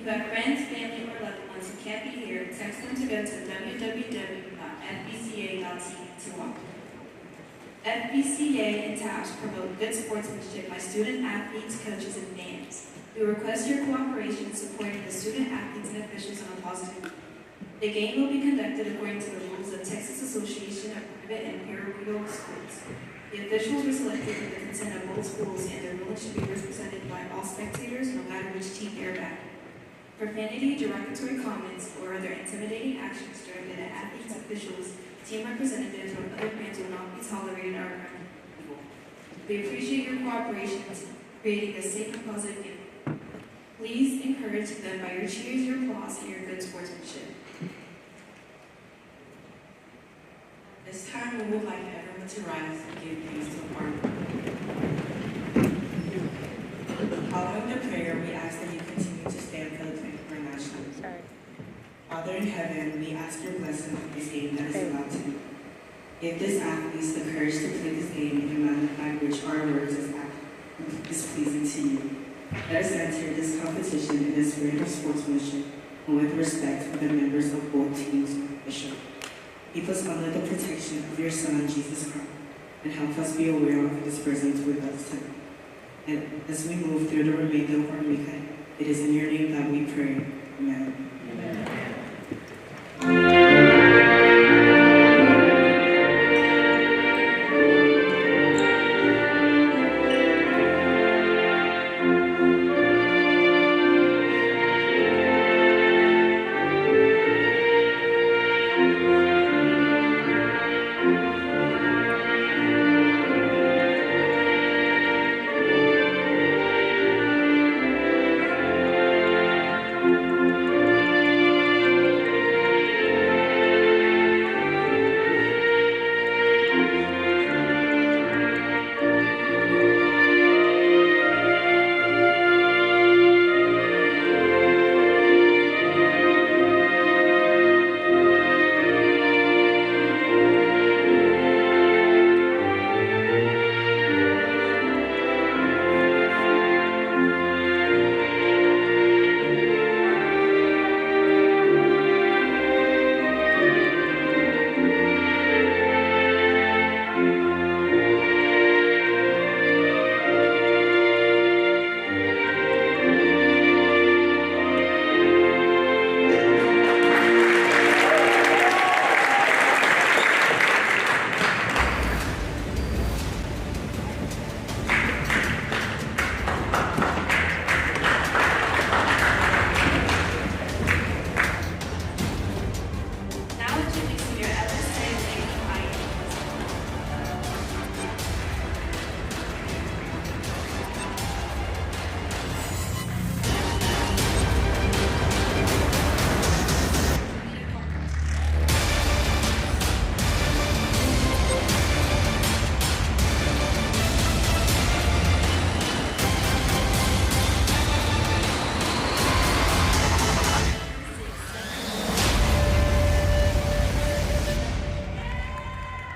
you have friends, family, or loved ones who can't be here, text them to go to www.fbca.tv to walk. FBCA and TAPS promote good sportsmanship by student athletes, coaches, and fans. We request your cooperation in supporting the student athletes and officials on a positive note. The game will be conducted according to the rules of Texas Association of Private and Parochial Schools. The officials were selected with the consent of both schools, and their rulings should be represented by all spectators, no matter which team they are backing. Profanity, derogatory comments, or other intimidating actions directed at athletes, officials, team representatives, or other fans will not be tolerated or accounted for. We appreciate your cooperation in creating a safe and positive game. Please encourage them by your cheers, your applause, and your good sportsmanship. This time, we would like everyone to rise and give thanks to the Lord. Following the prayer, we ask that you continue to stand for the play for national. Father in heaven, we ask your blessing on this game that is about to be. Give this athletes the courage to play this game in a manner by which our words is pleasing to you. Let us enter this competition in a spirit of sportsmanship and with respect for the members of both teams and officials. Keep us under the protection of your Son, Jesus Christ, and help us be aware of his presence with us tonight. And as we move through the remainder of our weekend, it is in your name that we pray. Amen. Amen.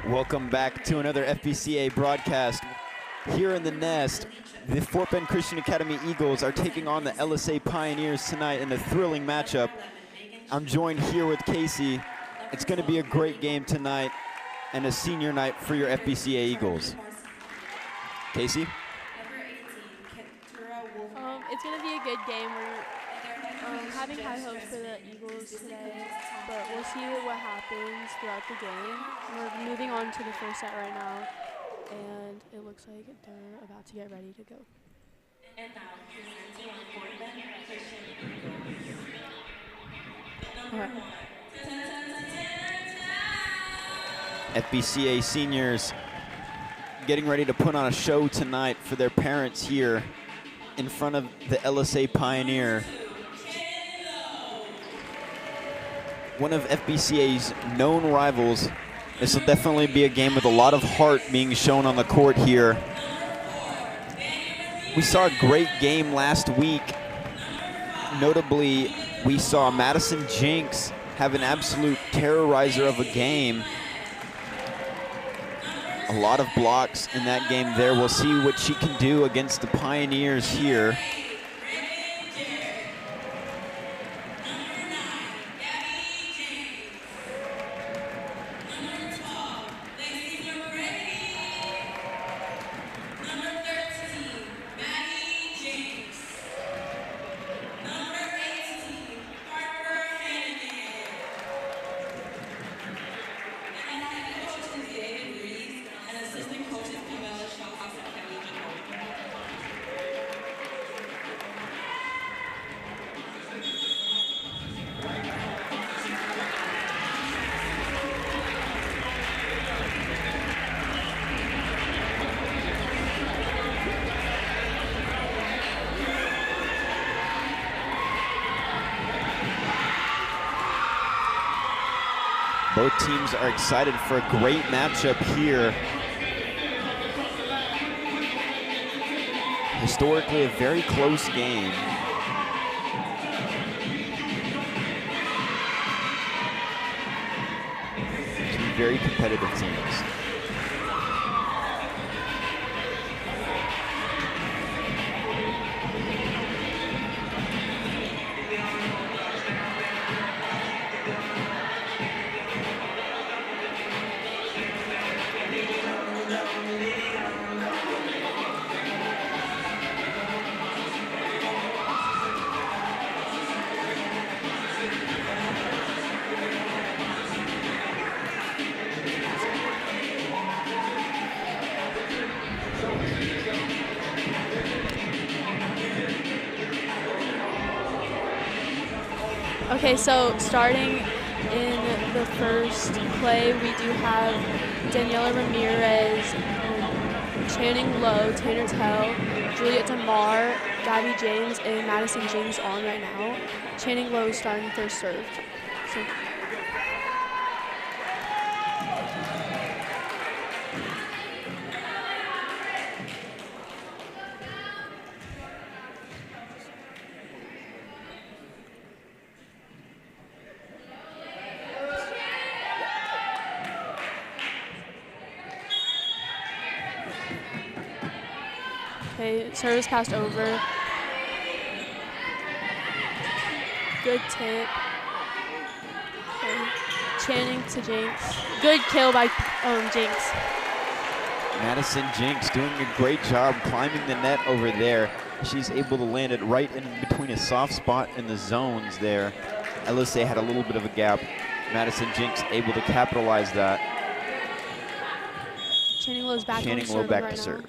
Welcome back to another FBCA broadcast. Here in the nest, the Fort Bend Christian Academy Eagles are taking on the LSA Pioneers tonight in a thrilling matchup. I'm joined here with Casey. It's going to be a great game tonight and a senior night for your FBCA Eagles. Casey? It's going to be a good game. We're having high hopes for the Eagles today, but we'll see what happens throughout the game. We're moving on to the first set right now, and it looks like they're about to get ready to go. And now, presenting on Fort Bend Christian Eagles. FBCA seniors getting ready to put on a show tonight for their parents here in front of the LSA Pioneer. One of FBCA's known rivals. This will definitely be a game with a lot of heart being shown on the court here. We saw a great game last week. Notably, we saw Madison Jinks have an absolute terrorizer of a game. A lot of blocks in that game there. We'll see what she can do against the Pioneers here. Both teams are excited for a great matchup here. Historically, a very close game. Two very competitive teams. Okay, so starting in the first play, we do have Daniela Ramirez, Channing Lowe, Tanner Tell, Juliet DeMar, Gabby James, and Madison James on right now. Channing Lowe is starting first serve. So okay, service passed over. Good tip. Okay. Channing to Jinx. Good kill by Jinx. Madison Jinx doing a great job climbing the net over there. She's able to land it right in between a soft spot in the zones there. LSA had a little bit of a gap. Madison Jinx able to capitalize that. Channing Lowe's back Channing on Lowe back right to now. serve.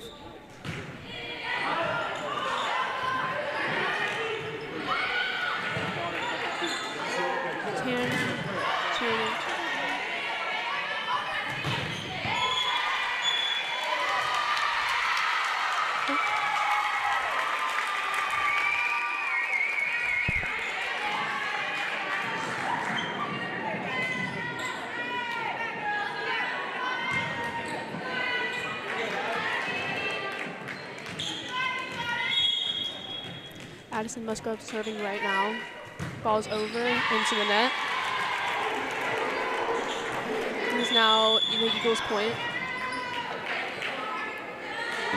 Channing. Addison must go up serving right now. Ball's over into the net. It is now the Eagles' point.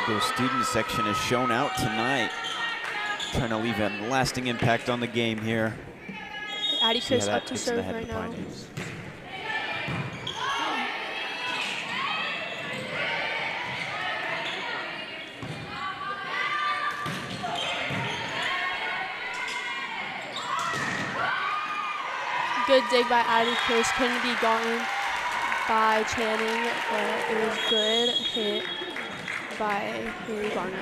Eagles student section is shown out tonight, trying to leave a lasting impact on the game here. Addie See how Chris that up to gets in the serve head of right the now. Pioneers. Good dig by Addie Chris, couldn't be gotten by Channing, but it was good hit by Haley Garner.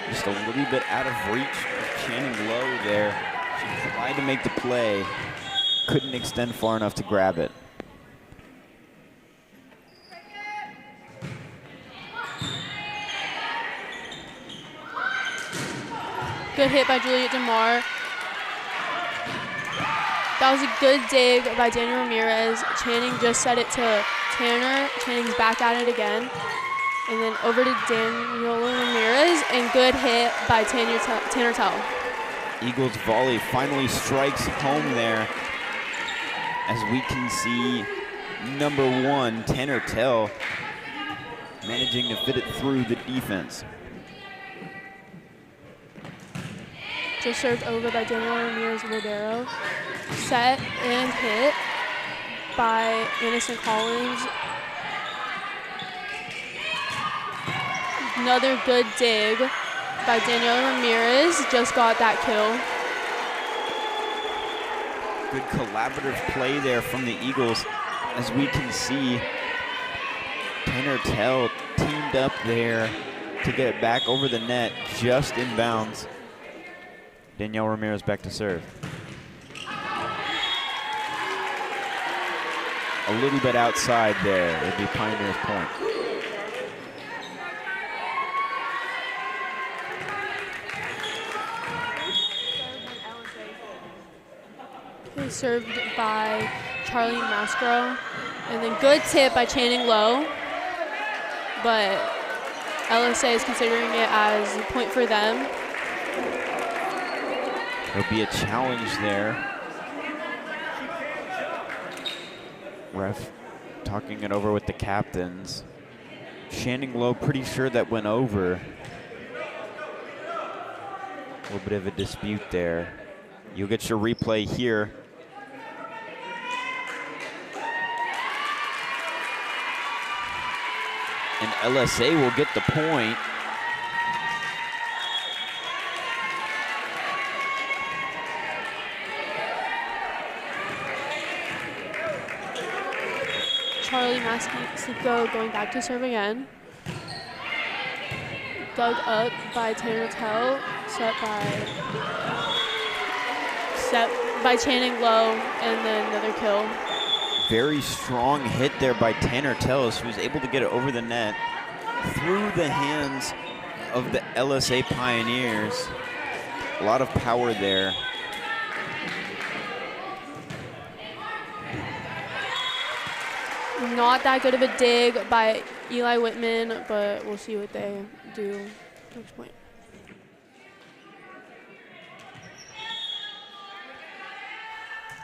Just a little bit out of reach of Channing Lowe there. She tried to make the play, couldn't extend far enough to grab it. Good hit by Juliet DeMar. That was a good dig by Daniel Ramirez. Channing just set it to Tanner. Channing's back at it again. And then over to Daniel Ramirez, and good hit by Tanner Tell. Eagles volley finally strikes home there. As we can see, number one, Tanner Tell, managing to fit it through the defense. Just served over by Daniel Ramirez Libero. Set and hit by Anderson Collins. Another good dig by Daniela Ramirez. Just got that kill. Good collaborative play there from the Eagles. As we can see, Tanner Tell teamed up there to get it back over the net, just in bounds. Danielle Ramirez back to serve. A little bit outside there. It'd be Pioneer's point. Okay, served by Charlie Mascaro. And then good tip by Channing Lowe. But LSA is considering it as a point for them. There'll be a challenge there. Ref talking it over with the captains. Channing Lowe pretty sure that went over. A little bit of a dispute there. You'll get your replay here. And LSA will get the point. Charlie Mascaro going back to serve again. Dug up by Tanner Tell, set by Channing Lowe, and then another kill. Very strong hit there by Tanner Tell, who was able to get it over the net through the hands of the LSA Pioneers. A lot of power there. Not that good of a dig by Eli Whitman, but we'll see what they do next point.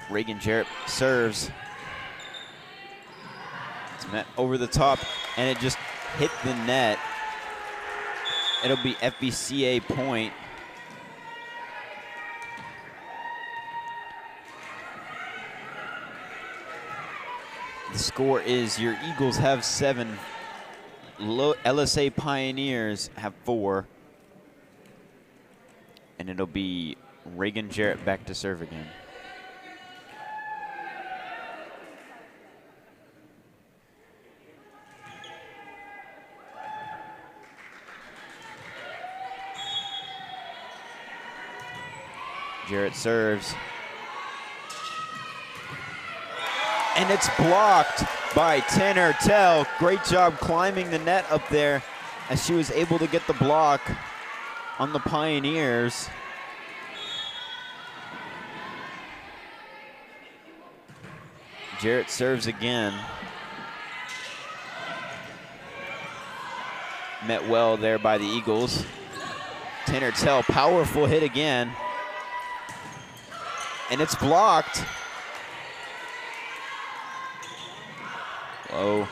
Reagan Jarrett serves. It's met over the top, and it just hit the net. It'll be FBCA point. The score is your Eagles have 7. LSA Pioneers have 4. And it'll be Reagan Jarrett back to serve again. Jarrett serves. And it's blocked by Tanner Tell. Great job climbing the net up there as she was able to get the block on the Pioneers. Jarrett serves again. Met well there by the Eagles. Tanner Tell, powerful hit again. And it's blocked. Lowe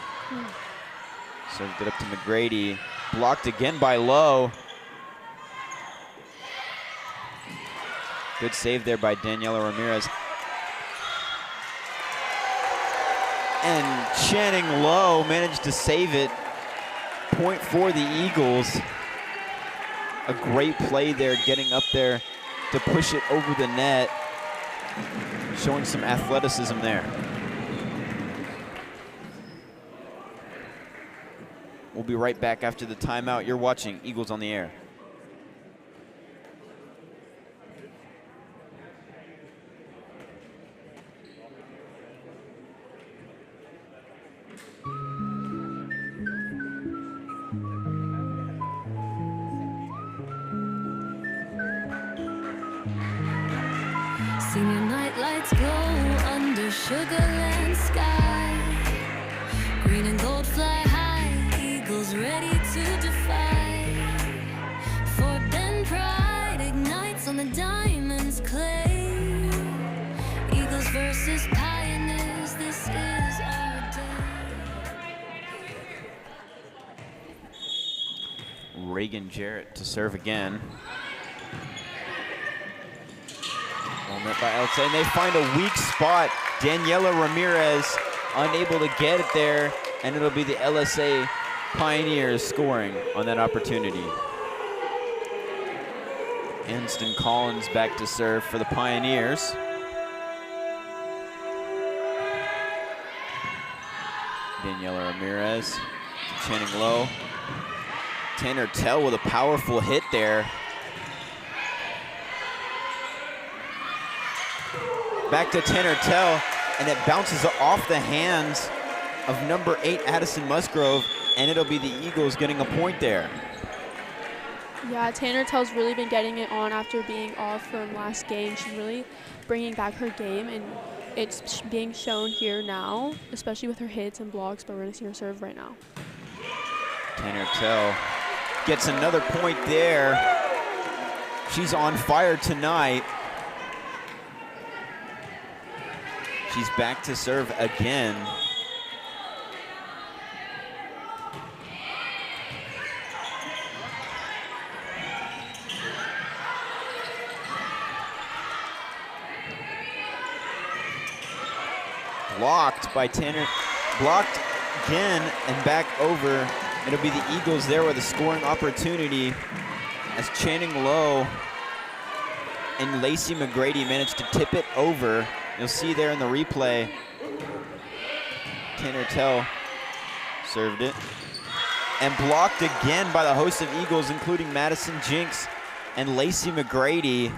served it up to McGrady. Blocked again by Lowe. Good save there by Daniela Ramirez. And Channing Lowe managed to save it. Point for the Eagles. A great play there, getting up there to push it over the net. Showing some athleticism there. We'll be right back after the timeout. You're watching Eagles on the Air. Senior night lights glow under Sugarland sky. Green and gold fly high, Eagles ready to defy. For Ben pride ignites on the diamond's clay. Eagles versus Pioneers, this is our day. Reagan Jarrett to serve again. Met by LSA, and they find a weak spot. Daniela Ramirez unable to get it there, and it'll be the LSA Pioneers scoring on that opportunity. Anston Collins back to serve for the Pioneers. Daniela Ramirez, Channing Lowe. Tanner Tell with a powerful hit there. Back to Tanner Tell, and it bounces off the hands of number 8, Addison Musgrove, and it'll be the Eagles getting a point there. Yeah, Tanner Tell's really been getting it on after being off from last game. She's really bringing back her game, and it's being shown here now, especially with her hits and blocks, but we're going to see her serve right now. Tanner Tell gets another point there. She's on fire tonight. She's back to serve again. Blocked by Tanner, blocked again and back over. It'll be the Eagles there with a scoring opportunity as Channing Lowe and Lacey McGrady managed to tip it over. You'll see there in the replay, Tanner Tell served it and blocked again by the host of Eagles, including Madison Jinks and Lacey McGrady.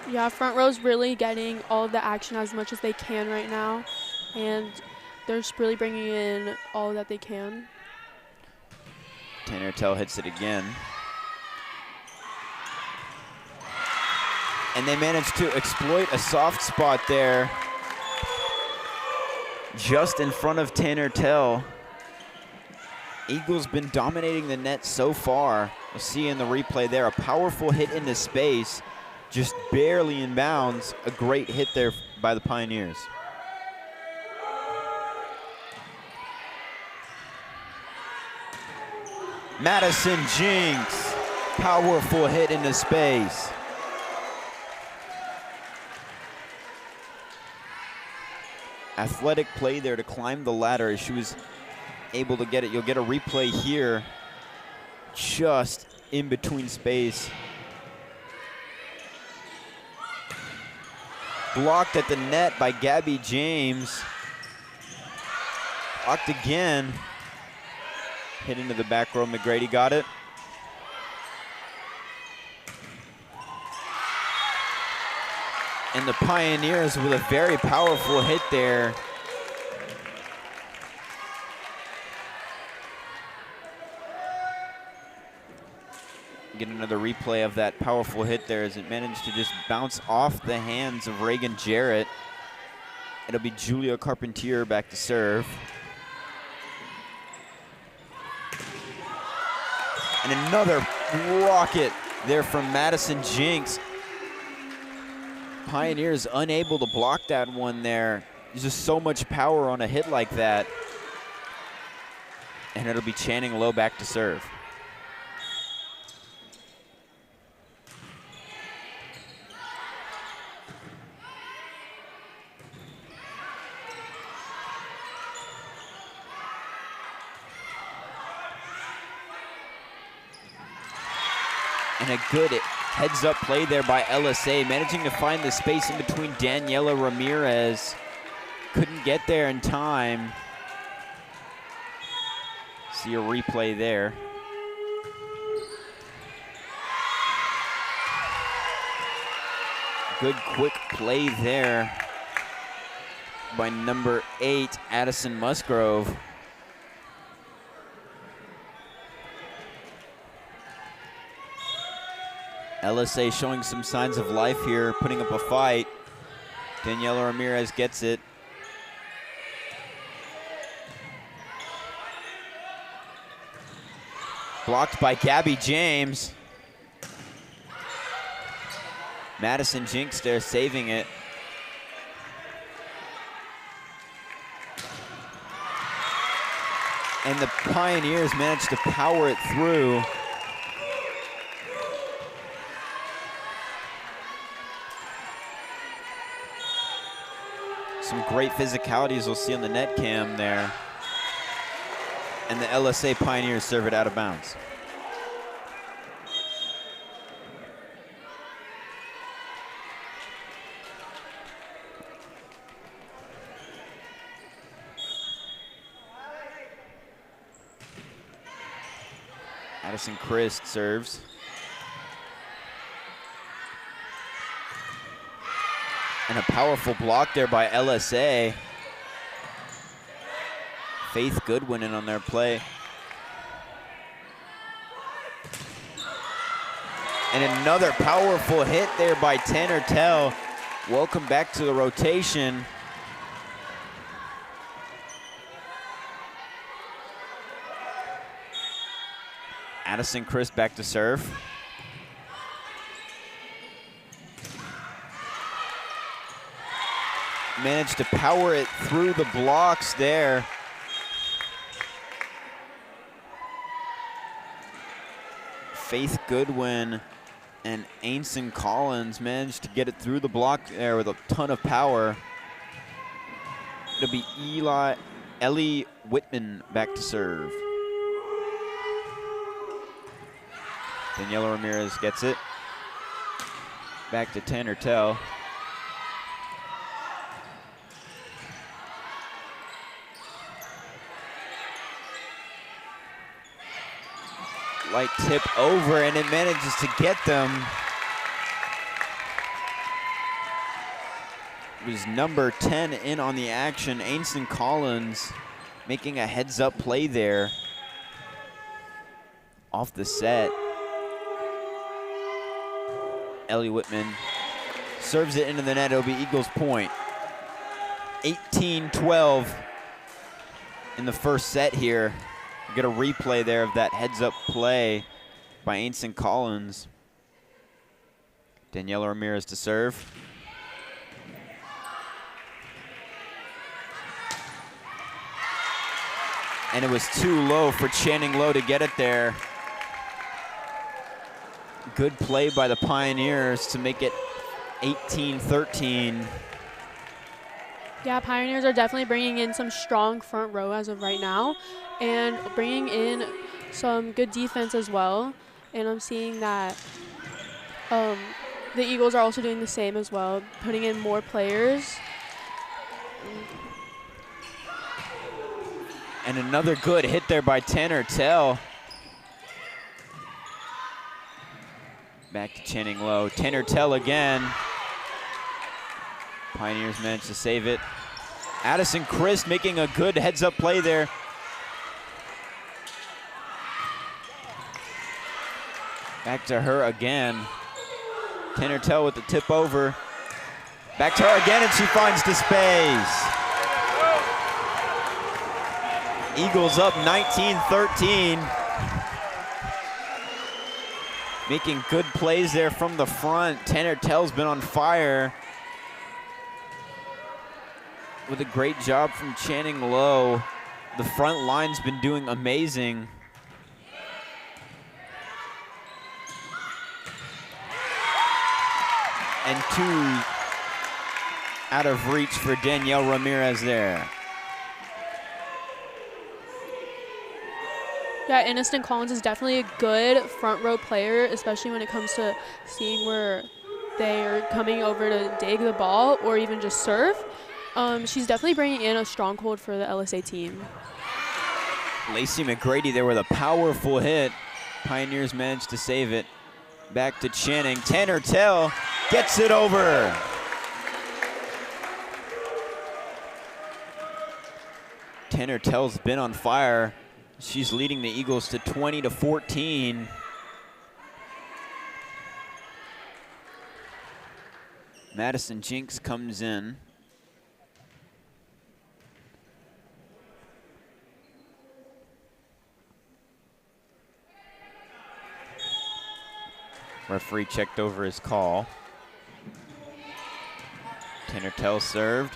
Yeah, front row's really getting all of the action as much as they can right now, and they're just really bringing in all that they can. Tanner Tell hits it again. And they managed to exploit a soft spot there just in front of Tanner Tell. Eagles been dominating the net so far. You'll see in the replay there, a powerful hit into space, just barely in bounds. A great hit there by the Pioneers. Madison Jinks, powerful hit into space. Athletic play there to climb the ladder as she was able to get it. You'll get a replay here, just in between space. Blocked at the net by Gabby James. Blocked again. Hit into the back row, McGrady got it. And the Pioneers with a very powerful hit there. Get another replay of that powerful hit there as it managed to just bounce off the hands of Reagan Jarrett. It'll be Julia Carpentier back to serve. And another rocket there from Madison Jinks. Pioneers unable to block that one there. There's just so much power on a hit like that. And it'll be Channing Lowe back to serve. And a good heads-up play there by LSA, managing to find the space in between Daniela Ramirez. Couldn't get there in time. See a replay there. Good quick play there by number 8, Addison Musgrove. LSA showing some signs of life here, putting up a fight. Daniela Ramirez gets it. Blocked by Gabby James. Madison Jinks there saving it. And the Pioneers managed to power it through. Some great physicalities we'll see on the net cam there. And the LSA Pioneers serve it out of bounds. Addison Christ serves. And a powerful block there by LSA. Faith Goodwin in on their play. And another powerful hit there by Tanner Tell. Welcome back to the rotation. Addison Chris back to serve. Managed to power it through the blocks there. Faith Goodwin and Ainson Collins managed to get it through the block there with a ton of power. It'll be Ellie Whitman back to serve. Daniela Ramirez gets it. Back to Tanner Tell. Light tip over, and it manages to get them. It was number 10 in on the action, Ainson Collins, making a heads-up play there off the set. Ellie Whitman serves it into the net. It'll be Eagles point. 18-12 in the first set here. Get a replay there of that heads-up play by Ainson Collins. Daniela Ramirez to serve. And it was too low for Channing Lowe to get it there. Good play by the Pioneers to make it 18-13. Yeah, Pioneers are definitely bringing in some strong front row as of right now and bringing in some good defense as well. And I'm seeing that the Eagles are also doing the same as well, putting in more players. And another good hit there by Tanner Tell. Back to Channing Lowe. Tanner Tell again. Pioneers managed to save it. Addison Christ making a good heads-up play there. Back to her again. Tanner Tell with the tip over. Back to her again, and she finds the space. Eagles up 19-13. Making good plays there from the front. Tanner Tell's been on fire. With a great job from Channing Lowe. The front line's been doing amazing. And two out of reach for Danielle Ramirez there. Yeah, Ainson Collins is definitely a good front row player, especially when it comes to seeing where they're coming over to dig the ball or even just serve. She's definitely bringing in a stronghold for the LSA team. Lacey McGrady there with a powerful hit. Pioneers managed to save it. Back to Channing. Tanner Tell gets it over. Tanner Tell's been on fire. She's leading the Eagles to 20-14. Madison Jinks comes in. Referee checked over his call. Tanner Tell served.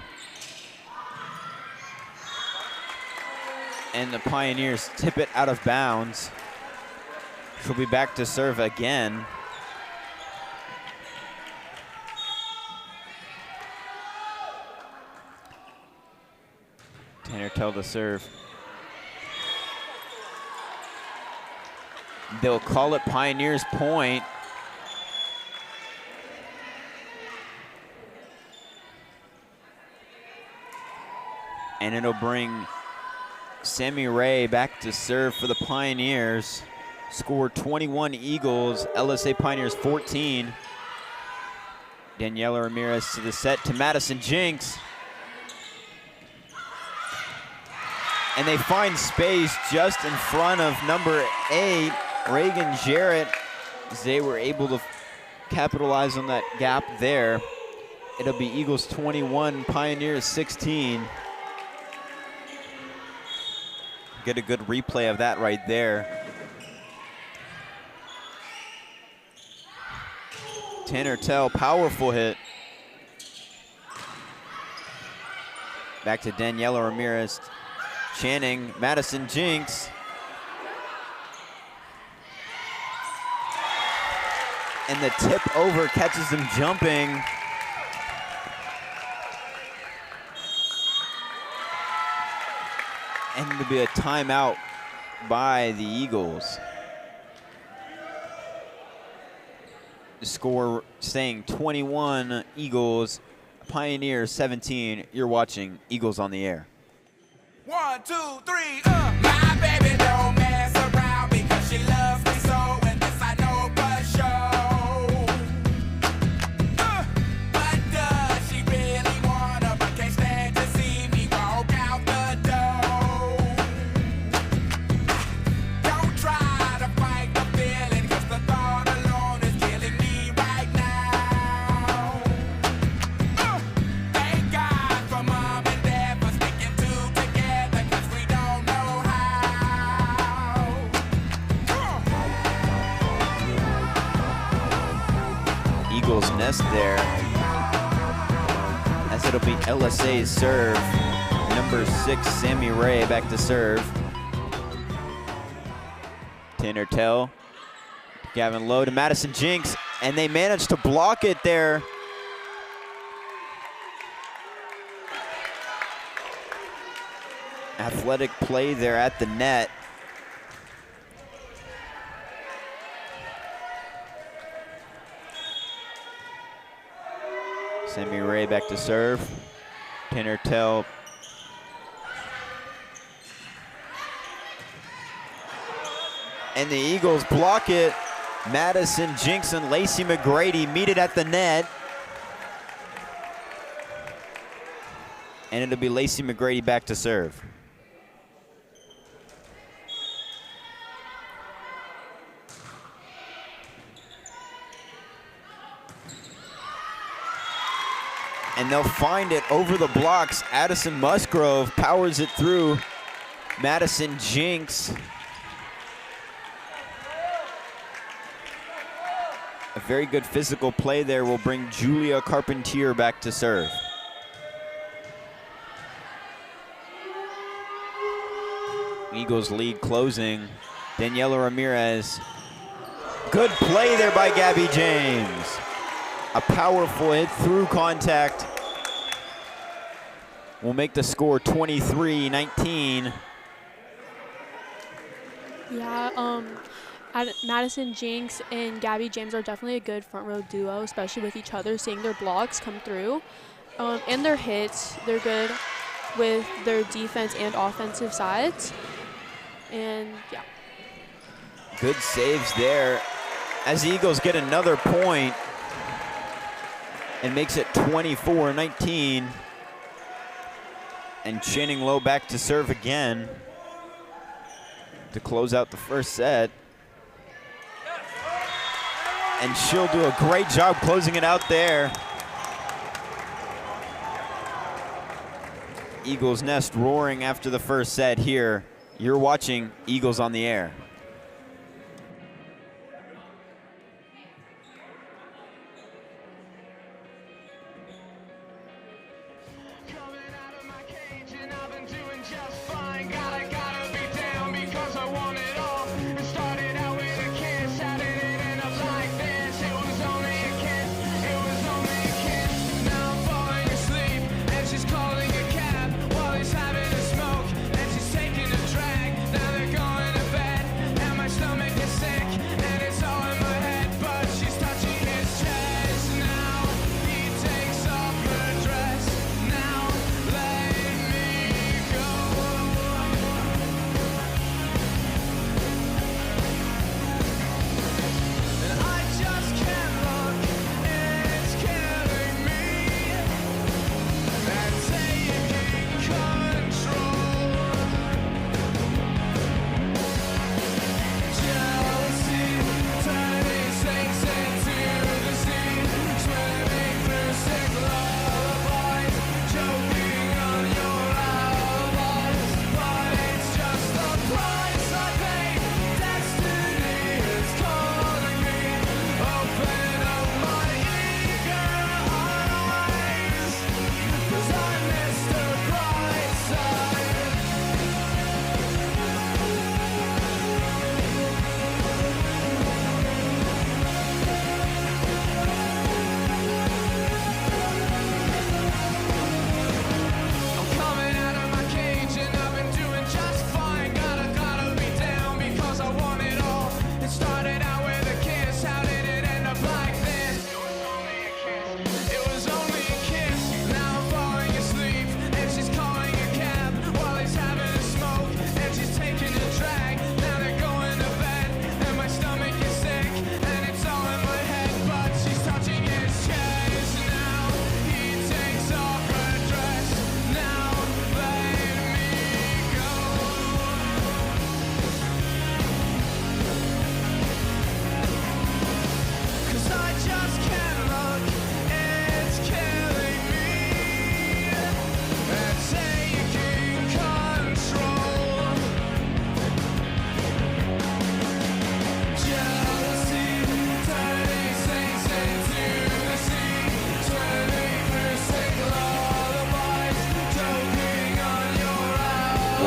And the Pioneers tip it out of bounds. She'll be back to serve again. Tanner Tell to serve. They'll call it Pioneers point. And it'll bring Sammy Ray back to serve for the Pioneers. Score 21 Eagles, LSA Pioneers 14. Daniela Ramirez to the set to Madison Jinks. And they find space just in front of number 8, Reagan Jarrett, as they were able to capitalize on that gap there. It'll be Eagles 21, Pioneers 16. Get a good replay of that right there. Tanner Tell, powerful hit. Back to Daniela Ramirez. Channing, Madison Jinx. And the tip over catches them jumping. And it'll be a timeout by the Eagles. The score staying 21 Eagles, Pioneers 17. You're watching Eagles on the Air. 1, 2, 3, My baby don't mess around because she loves me so, and this I know for sure. But does she really wanna, but can't stand to see me walk out the door? Don't try to fight the feeling, cause the thought alone is killing me right now. Thank God for mom and dad for sticking together, cause we don't know how. Eagles nest there, as it'll be LSA's serve. Number 6, Sammy Ray, back to serve. Tanner Tell, Gavin Lowe to Madison Jinx, and they managed to block it there. Athletic play there at the net. Sammy Ray back to serve. Tanner Tell. And the Eagles block it. Madison Jinx and Lacey McGrady meet it at the net. And it'll be Lacey McGrady back to serve. And they'll find it over the blocks. Addison Musgrove powers it through. Madison Jinx. A very good physical play there will bring Julia Carpentier back to serve. Eagles lead closing. Daniela Ramirez. Good play there by Gabby James. A powerful hit through contact will make the score 23-19. Yeah, Madison Jinx and Gabby James are definitely a good front row duo, especially with each other, seeing their blocks come through. And their hits, they're good with their defense and offensive sides. And yeah. Good saves there as the Eagles get another point and makes it 24-19. And Channing Lowe back to serve again to close out the first set. And she'll do a great job closing it out there. Eagles nest roaring after the first set here. You're watching Eagles on the Air.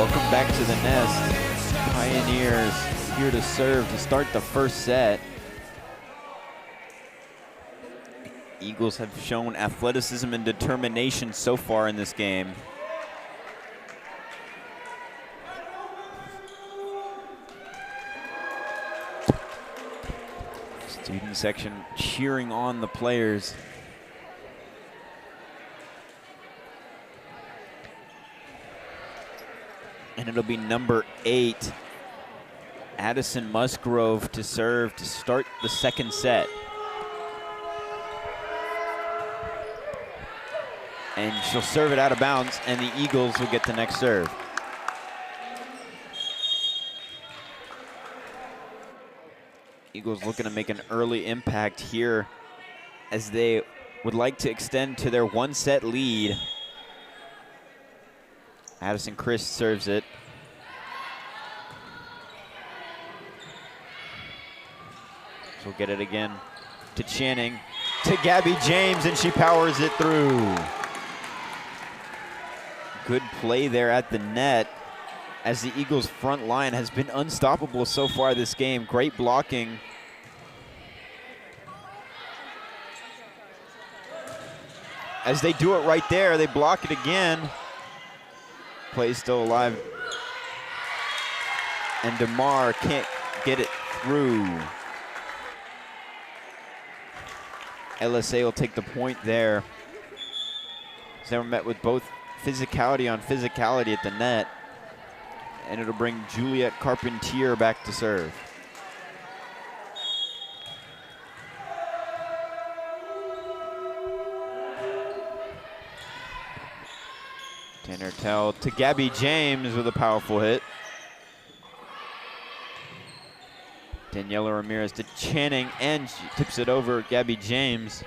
Welcome back to the nest. Pioneers here to serve to start the first set. Eagles have shown athleticism and determination so far in this game. Student section cheering on the players. And it'll be number 8, Addison Musgrove, to serve to start the second set. And she'll serve it out of bounds, and the Eagles will get the next serve. Eagles looking to make an early impact here as they would like to extend to their 1-set lead. Addison Chris serves it. So we'll get it again to Channing, to Gabby James, and she powers it through. Good play there at the net as the Eagles' front line has been unstoppable so far this game. Great blocking. As they do it right there, they block it again. Play still alive. And DeMar can't get it through. LSA will take the point there. They were met with both physicality on physicality at the net. And it'll bring Juliet Carpentier back to serve. Tanner Tell to Gabby James with a powerful hit. Daniela Ramirez to Channing, and she tips it over Gabby James.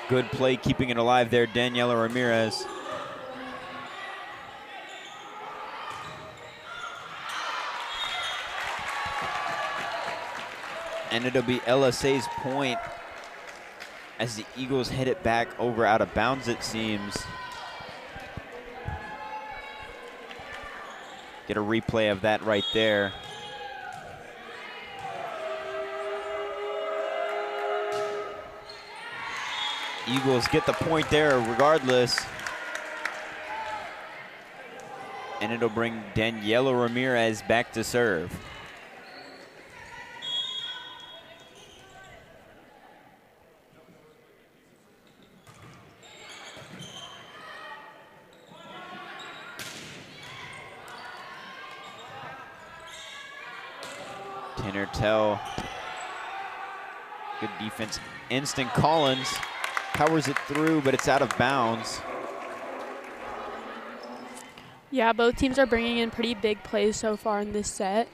Good play keeping it alive there, Daniela Ramirez. And it'll be LSA's point as the Eagles hit it back over out of bounds, it seems. Get a replay of that right there. Eagles get the point there regardless. And it'll bring Daniela Ramirez back to serve. Tanner Tell, good defense. Instant Collins powers it through, but it's out of bounds. Yeah, both teams are bringing in pretty big plays so far in this set.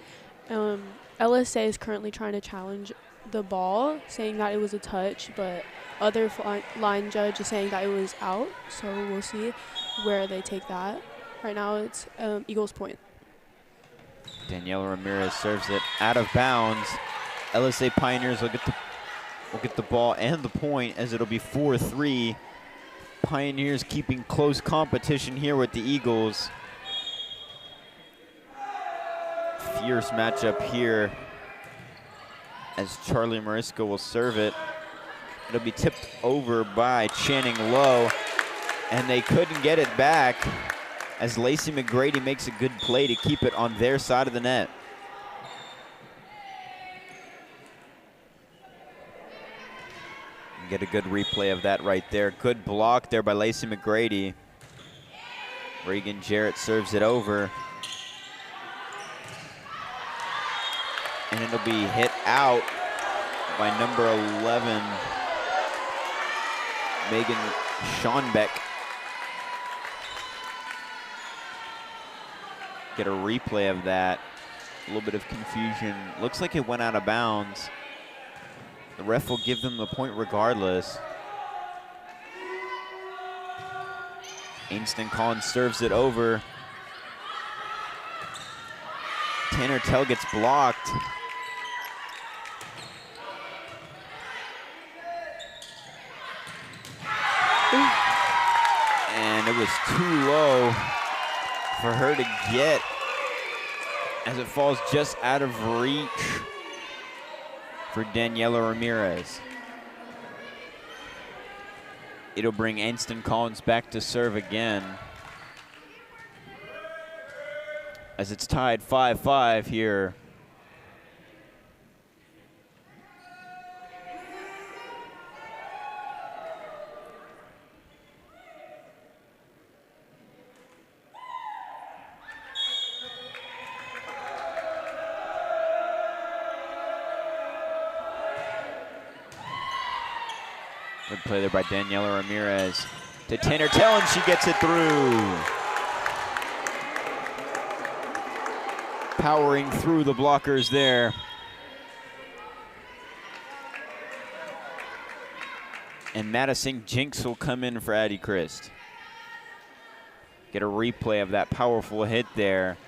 LSA is currently trying to challenge the ball, saying that it was a touch, but other line judge is saying that it was out. So we'll see where they take that. Right now it's Eagles point. Daniela Ramirez serves it out of bounds. LSA Pioneers will get the ball and the point as it'll be 4-3. Pioneers keeping close competition here with the Eagles. Fierce matchup here as Charlie Mariska will serve it. It'll be tipped over by Channing Lowe, and they couldn't get it back as Lacey McGrady makes a good play to keep it on their side of the net. Get a good replay of that right there. Good block there by Lacey McGrady. Reagan Jarrett serves it over. And it'll be hit out by number 11, Megan Schonbeck. Get a replay of that. A little bit of confusion. Looks like it went out of bounds. The ref will give them the point regardless. Ainston Collins serves it over. Tanner Tell gets blocked. And it was too low. for her to get as it falls just out of reach for Daniela Ramirez. It'll bring Anston Collins back to serve again, as it's tied 5-5 here. Good play there by Daniela Ramirez to Tanner Tell, and she gets it through. Powering through the blockers there. And Madison Jinks will come in for Addie Christ. Get a replay of that powerful hit there.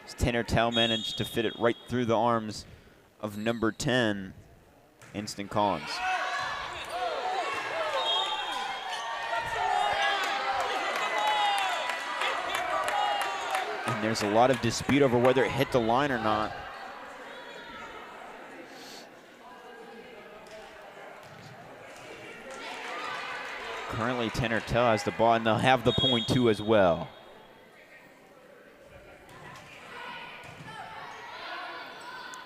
As Tanner Tell managed to fit it right through the arms of number 10, Anston Collins. And there's a lot of dispute over whether it hit the line or not. Currently, Tanner Tell has the ball, and they'll have the point too as well.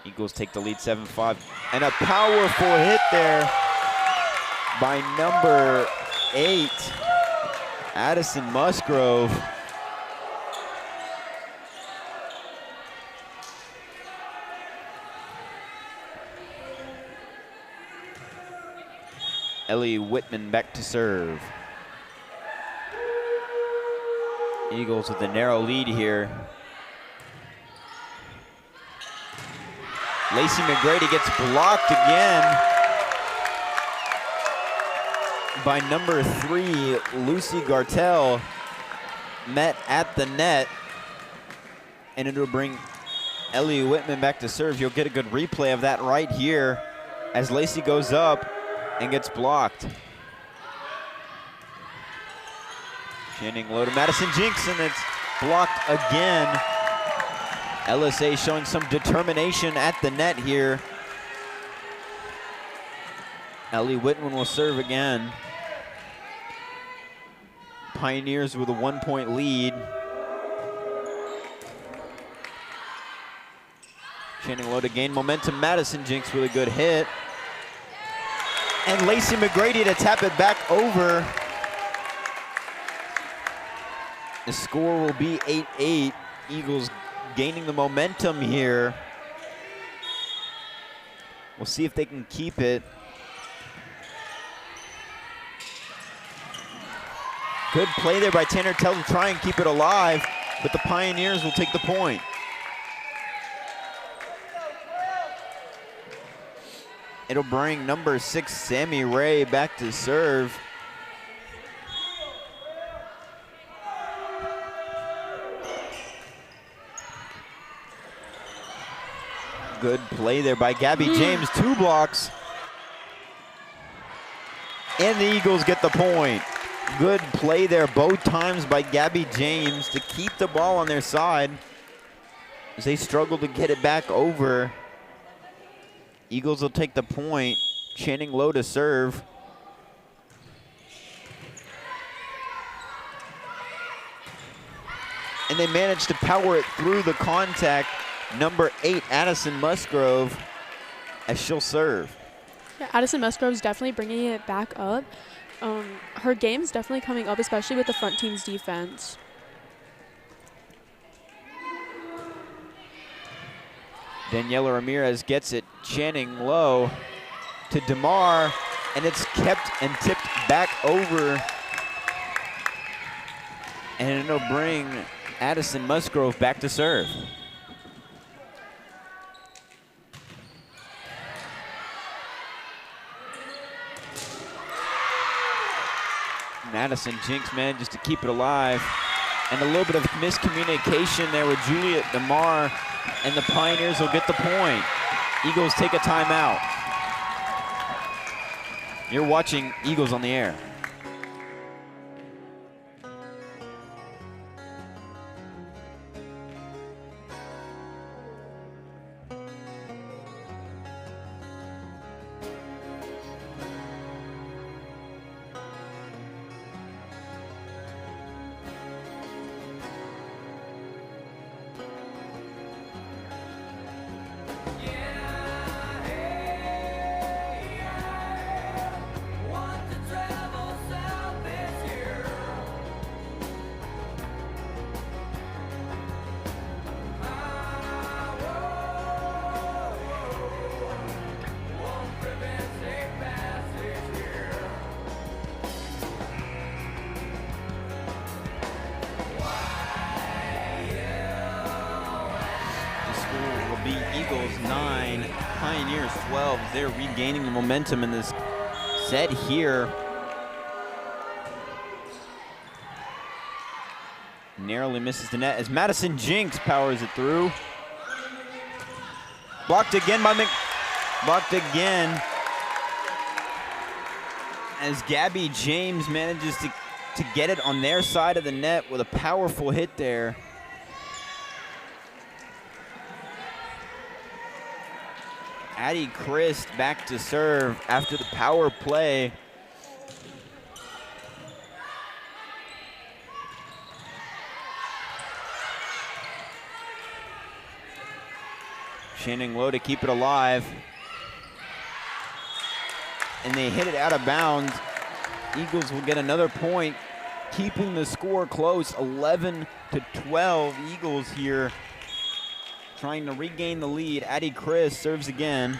Eagles take the lead 7-5. And a powerful hit there by number 8, Addison Musgrove. Ellie Whitman back to serve. Eagles with a narrow lead here. Lacey McGrady gets blocked again by number 3, Lucy Gartell. Met at the net, and it'll bring Ellie Whitman back to serve. You'll get a good replay of that right here as Lacey goes up and gets blocked. Channing low to Madison Jinks, and it's blocked again. LSA showing some determination at the net here. Ellie Whitman will serve again. Pioneers with a 1-point lead. Channing low to gain momentum. Madison Jinks with a good hit. And Lacey McGrady to tap it back over. The score will be 8-8. Eagles gaining the momentum here. We'll see if they can keep it. Good play there by Tanner Tell to try and keep it alive, but the Pioneers will take the point. It'll bring number 6, Sammy Ray, back to serve. Good play there by Gabby James, 2 blocks. And the Eagles get the point. Good play there both times by Gabby James to keep the ball on their side as they struggle to get it back over. Eagles will take the point. Channing low to serve. And they manage to power it through the contact. Number 8, Addison Musgrove, as she'll serve. Yeah, Addison Musgrove's definitely bringing it back up. Her game's definitely coming up, especially with the front team's defense. Daniela Ramirez gets it. Channing low to DeMar, and it's kept and tipped back over. And it'll bring Addison Musgrove back to serve. Madison Jinks manages to keep it alive. And a little bit of miscommunication there with Juliet DeMar, and the Pioneers will get the point. Eagles take a timeout. You're watching Eagles on the Air. Pioneers 12 as they're regaining the momentum in this set here. Narrowly misses the net as Madison Jinks powers it through. Blocked again by blocked again as Gabby James manages to get it on their side of the net with a powerful hit there. Addie Christ back to serve after the power play. Channing low to keep it alive. And they hit it out of bounds. Eagles will get another point, keeping the score close, 11-12. Eagles here trying to regain the lead. Addie Chris serves again.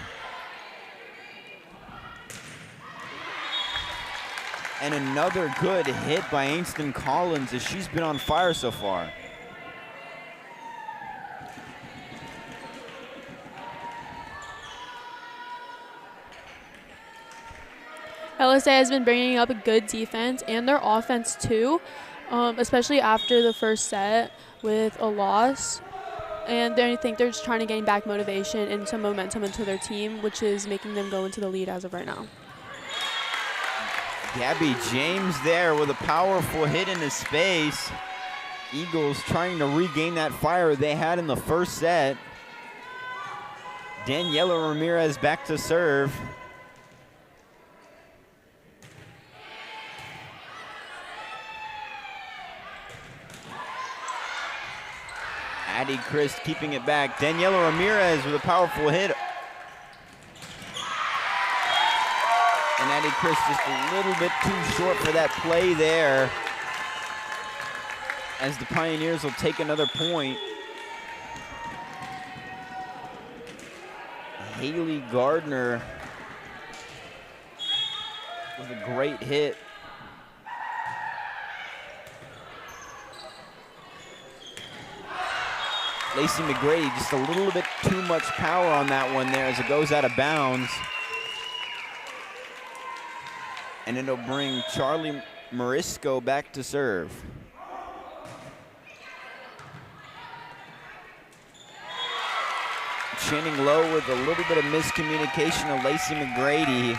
And another good hit by Ainston Collins as she's been on fire so far. LSA has been bringing up a good defense and their offense too, especially after the first set with a loss. And I think they're just trying to gain back motivation and some momentum into their team, which is making them go into the lead as of right now. Gabby James there with a powerful hit into space. Eagles trying to regain that fire they had in the first set. Daniela Ramirez back to serve. Addie Christ keeping it back. Daniela Ramirez with a powerful hit. And Addie Christ just a little bit too short for that play there, as the Pioneers will take another point. Haley Gardner with a great hit. Lacey McGrady just a little bit too much power on that one there as it goes out of bounds. And it'll bring Charlie Morisco back to serve. Channing low with a little bit of miscommunication of Lacey McGrady.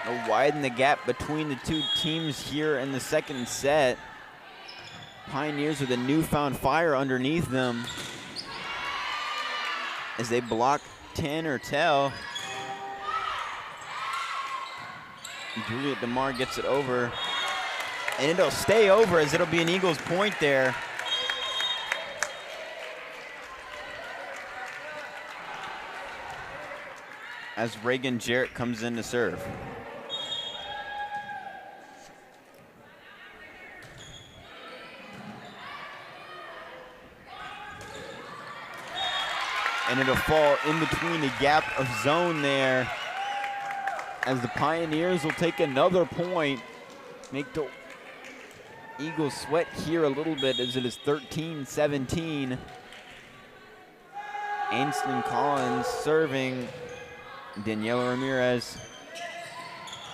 They'll widen the gap between the two teams here in the second set. Pioneers with a newfound fire underneath them as they block Tanner Tell. Juliet DeMar gets it over, and it'll stay over as it'll be an Eagles point there. As Reagan Jarrett comes in to serve. And it'll fall in between the gap of zone there, as the Pioneers will take another point, make the Eagles sweat here a little bit as it is 13-17. Ainston Collins serving. Daniela Ramirez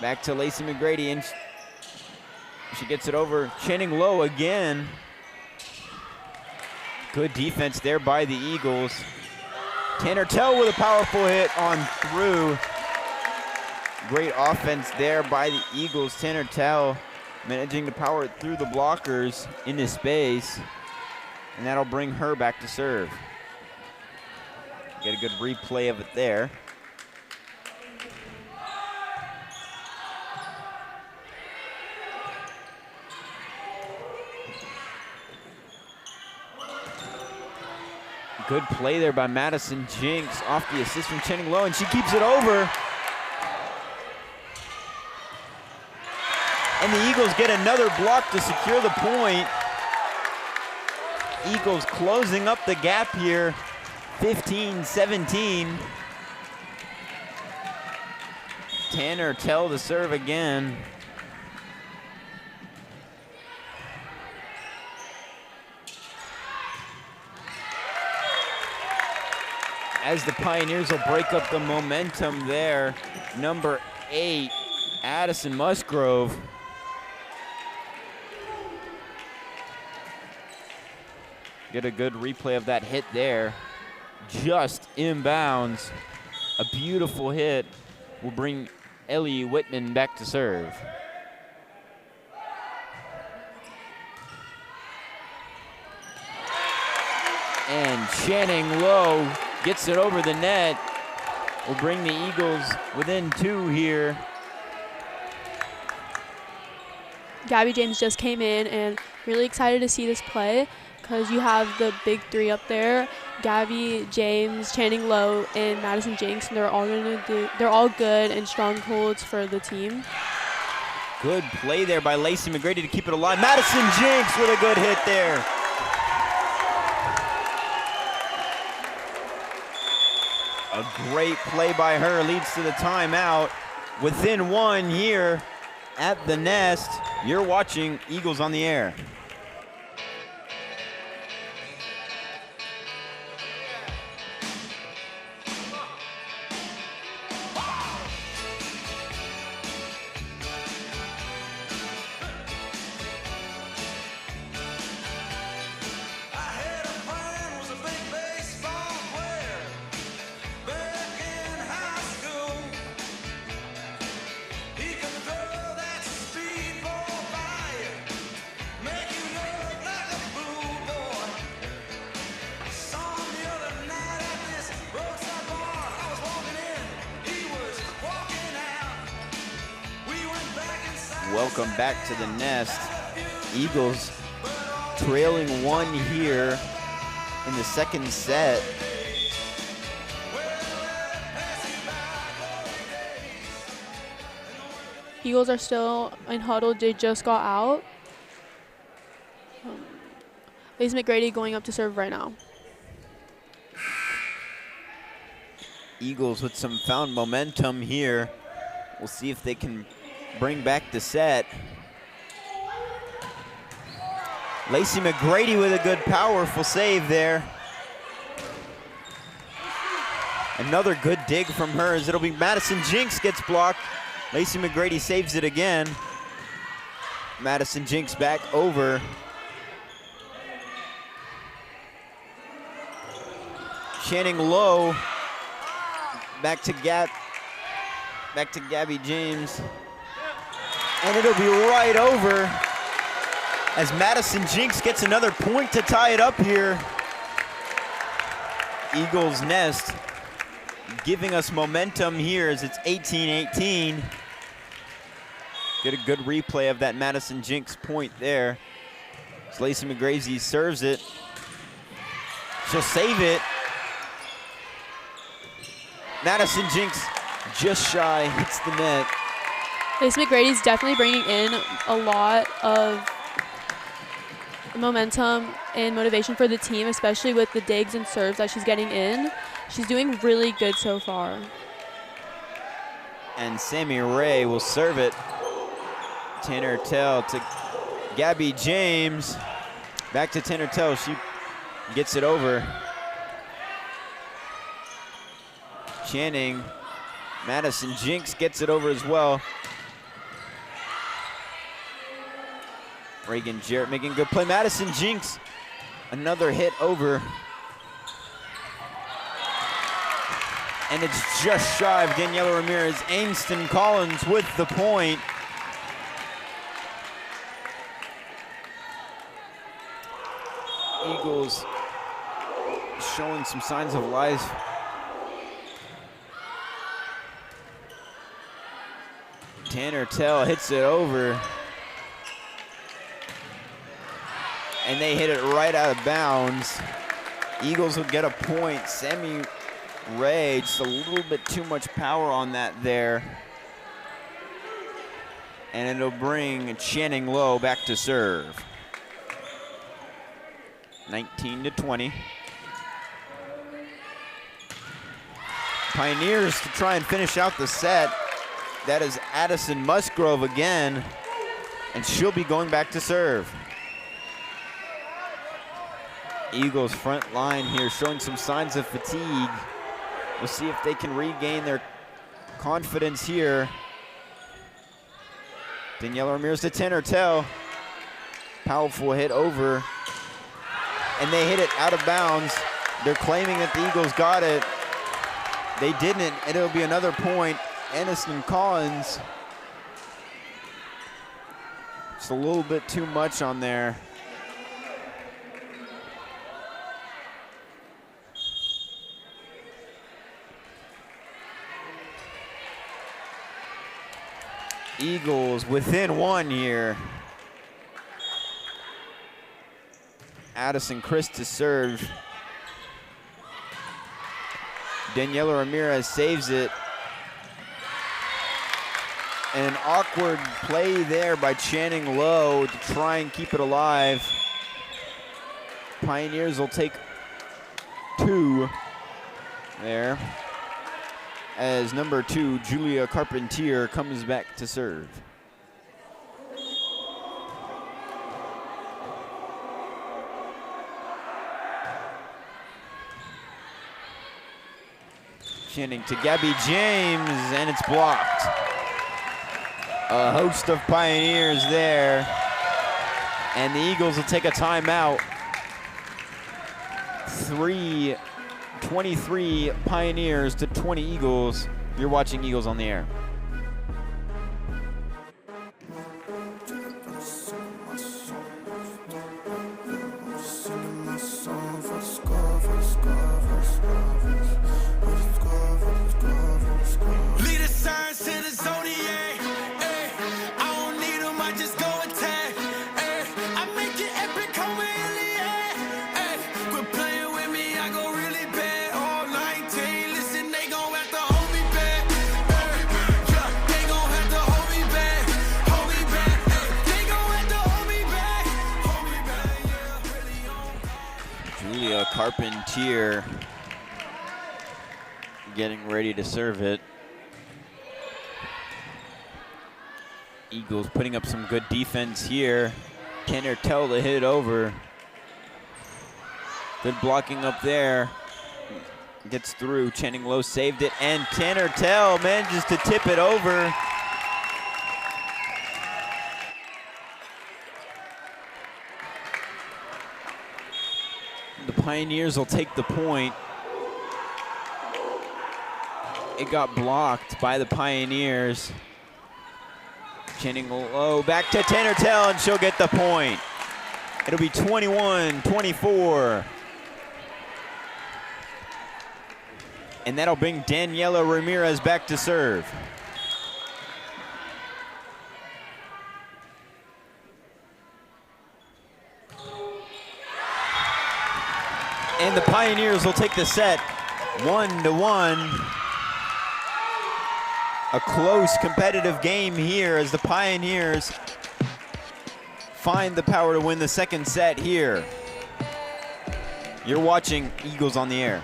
back to Lacey McGrady, and she gets it over. Channing low again. Good defense there by the Eagles. Tanner Tell with a powerful hit on through. Great offense there by the Eagles. Tanner Tell managing to power it through the blockers into space, and that'll bring her back to serve. Get a good replay of it there. Good play there by Madison Jinks off the assist from Channing Low, and she keeps it over. And the Eagles get another block to secure the point. Eagles closing up the gap here, 15-17. Tanner Tell to serve again. as the Pioneers will break up the momentum there. Number 8, Addison Musgrove. Get a good replay of that hit there. Just inbounds. A beautiful hit will bring Ellie Whitman back to serve. And Channing Lowe gets it over the net. Will bring the Eagles within 2 here. Gabby James just came in, and really excited to see this play because you have the big 3 up there: Gabby James, Channing Lowe, and Madison Jinks, and they're all good and strongholds for the team. Good play there by Lacey McGrady to keep it alive. Madison Jinks with a good hit there. A great play by her leads to the timeout. Within 1 here at the Nest. You're watching Eagles on the Air. Welcome back to the Nest. Eagles trailing 1 here in the second set. Eagles are still in huddle. They just got out. Lacey McGrady going up to serve right now. Eagles with some found momentum here. We'll see if they can bring back the set. Lacey McGrady with a good, powerful save there. Another good dig from her as it'll be Madison Jinks gets blocked. Lacey McGrady saves it again. Madison Jinks back over. Channing Lowe back to Gabby James. And it'll be right over as Madison Jinks gets another point to tie it up here. Eagles Nest giving us momentum here as it's 18-18. Get a good replay of that Madison Jinks point there. As Lacey McGrady serves it. She'll save it. Madison Jinks just shy, hits the net. Lacey McGrady's definitely bringing in a lot of momentum and motivation for the team, especially with the digs and serves that she's getting in. She's doing really good so far. And Sammy Ray will serve it. Tanner Tell to Gabby James. Back to Tanner Tell. She gets it over. Channing. Madison Jinks gets it over as well. Reagan Jarrett making a good play. Madison Jinks, another hit over. And it's just shy of Daniela Ramirez. Ainston Collins with the point. Eagles showing some signs of life. Tanner Tell hits it over. And they hit it right out of bounds. Eagles will get a point. Sammy Ray, just a little bit too much power on that there. And it'll bring Channing Lowe back to serve. 19-20. Pioneers to try and finish out the set. That is Addison Musgrove again. And she'll be going back to serve. Eagles front line here showing some signs of fatigue. We'll see if they can regain their confidence here. Daniela Ramirez to Tanner-Tell. Powerful hit over. And they hit it out of bounds. They're claiming that the Eagles got it. They didn't, and it'll be another point. Aniston Collins. Just a little bit too much on there. Eagles within one here. Addison Chris to serve. Daniela Ramirez saves it. And an awkward play there by Channing Lowe to try and keep it alive. Pioneers will take 2 there, as number 2, Julia Carpentier, comes back to serve. Channing to Gabby James, and it's blocked. A host of Pioneers there, and the Eagles will take a timeout. 23 Pioneers to 20 Eagles. You're watching Eagles on the Air. Carpentier getting ready to serve it. Eagles putting up some good defense here. Tanner-Tell to hit it over. Good blocking up there. Gets through. Channing Lowe saved it, and Tanner-Tell manages to tip it over. The Pioneers will take the point. It got blocked by the Pioneers. Channing Lowe back to Tanner-Tell, and she'll get the point. It'll be 21-24. And that'll bring Daniela Ramirez back to serve. And the Pioneers will take the set 1-1. A close competitive game here as the Pioneers find the power to win the second set here. You're watching Eagles on the Air.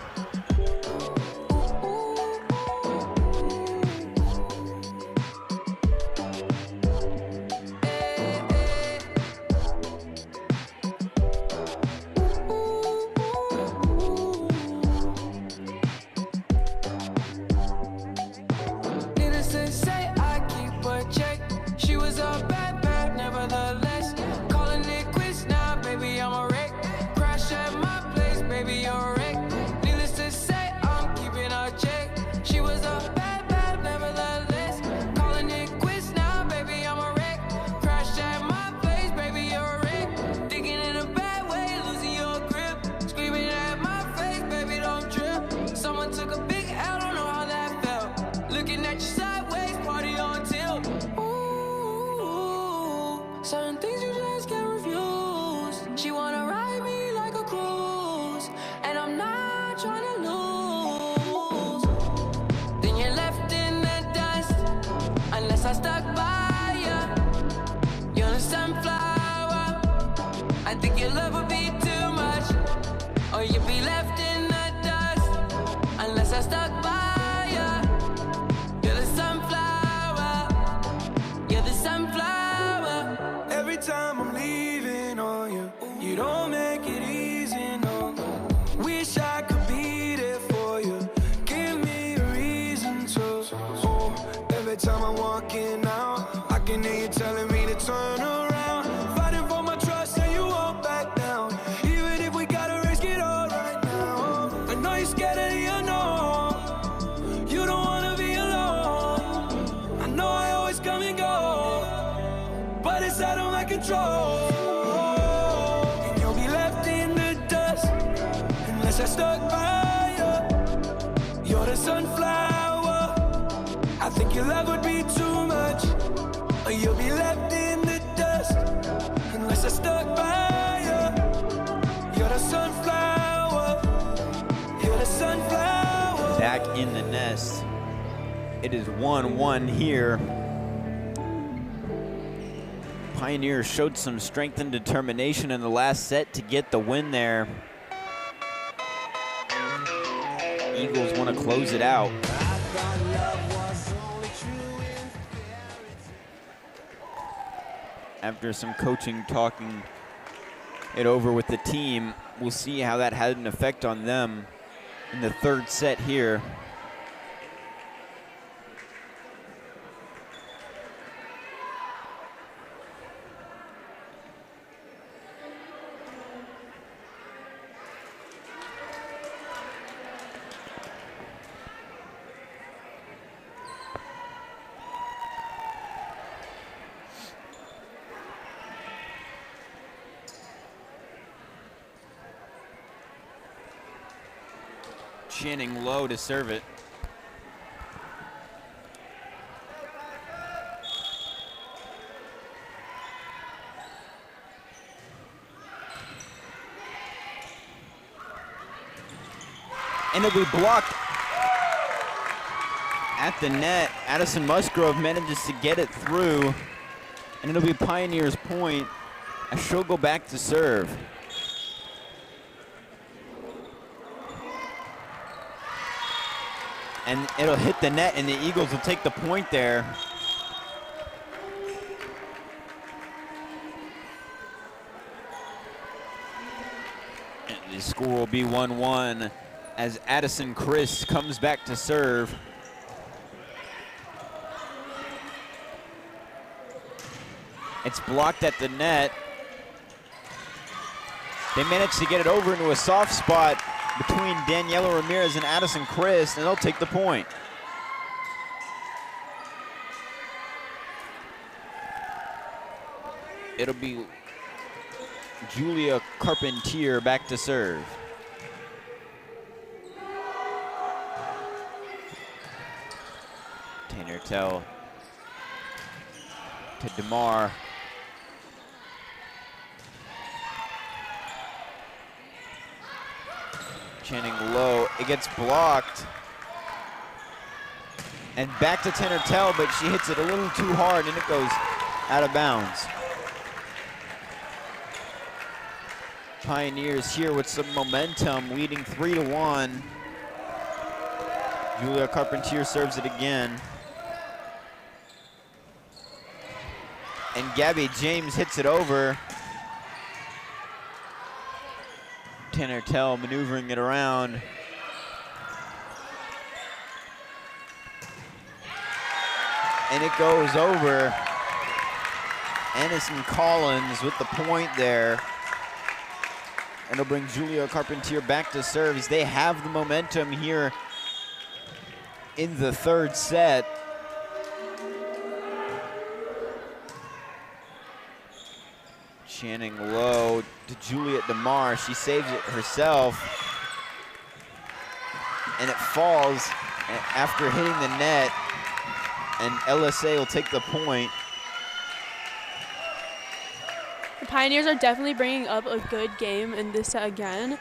Needless time I'm walking out, I can hear you telling me to turn around. Fighting for my trust and you won't back down. Even if we gotta risk it all right now. I know you're scared of the unknown. You don't wanna be alone. I know I always come and go, but it's out of my control. And you'll be left in the dust unless I stuck by you. You're the sunflower. I think your love would be too much, or you'll be left in the dust unless I stuck by you. You're the sunflower. You're the sunflower. Back in the nest. It is 1-1 here. Pioneers showed some strength and determination in the last set to get the win there. Eagles want to close it out. After some coaching, talking it over with the team, we'll see how that had an effect on them in the third set here. Channing low to serve it. And it'll be blocked at the net. Addison Musgrove manages to get it through, and it'll be Pioneers' point as she'll go back to serve. And it'll hit the net, and the Eagles will take the point there. And the score will be 1-1 as Addison Chris comes back to serve. It's blocked at the net. They managed to get it over into a soft spot between Daniela Ramirez and Addison Chris, and they'll take the point. It'll be Julia Carpentier back to serve. Tanner Tell to DeMar. Channing low, it gets blocked. And back to Tanner Tell, but she hits it a little too hard and it goes out of bounds. Pioneers here with some momentum, leading 3-1. Julia Carpentier serves it again. And Gabby James hits it over. Tanner Tell maneuvering it around. And it goes over. Anderson Collins with the point there. And it'll bring Julia Carpentier back to serve as they have the momentum here in the third set. Channing low to Juliet DeMar. She saves it herself. And it falls after hitting the net. And LSA will take the point. The Pioneers are definitely bringing up a good game in this set again.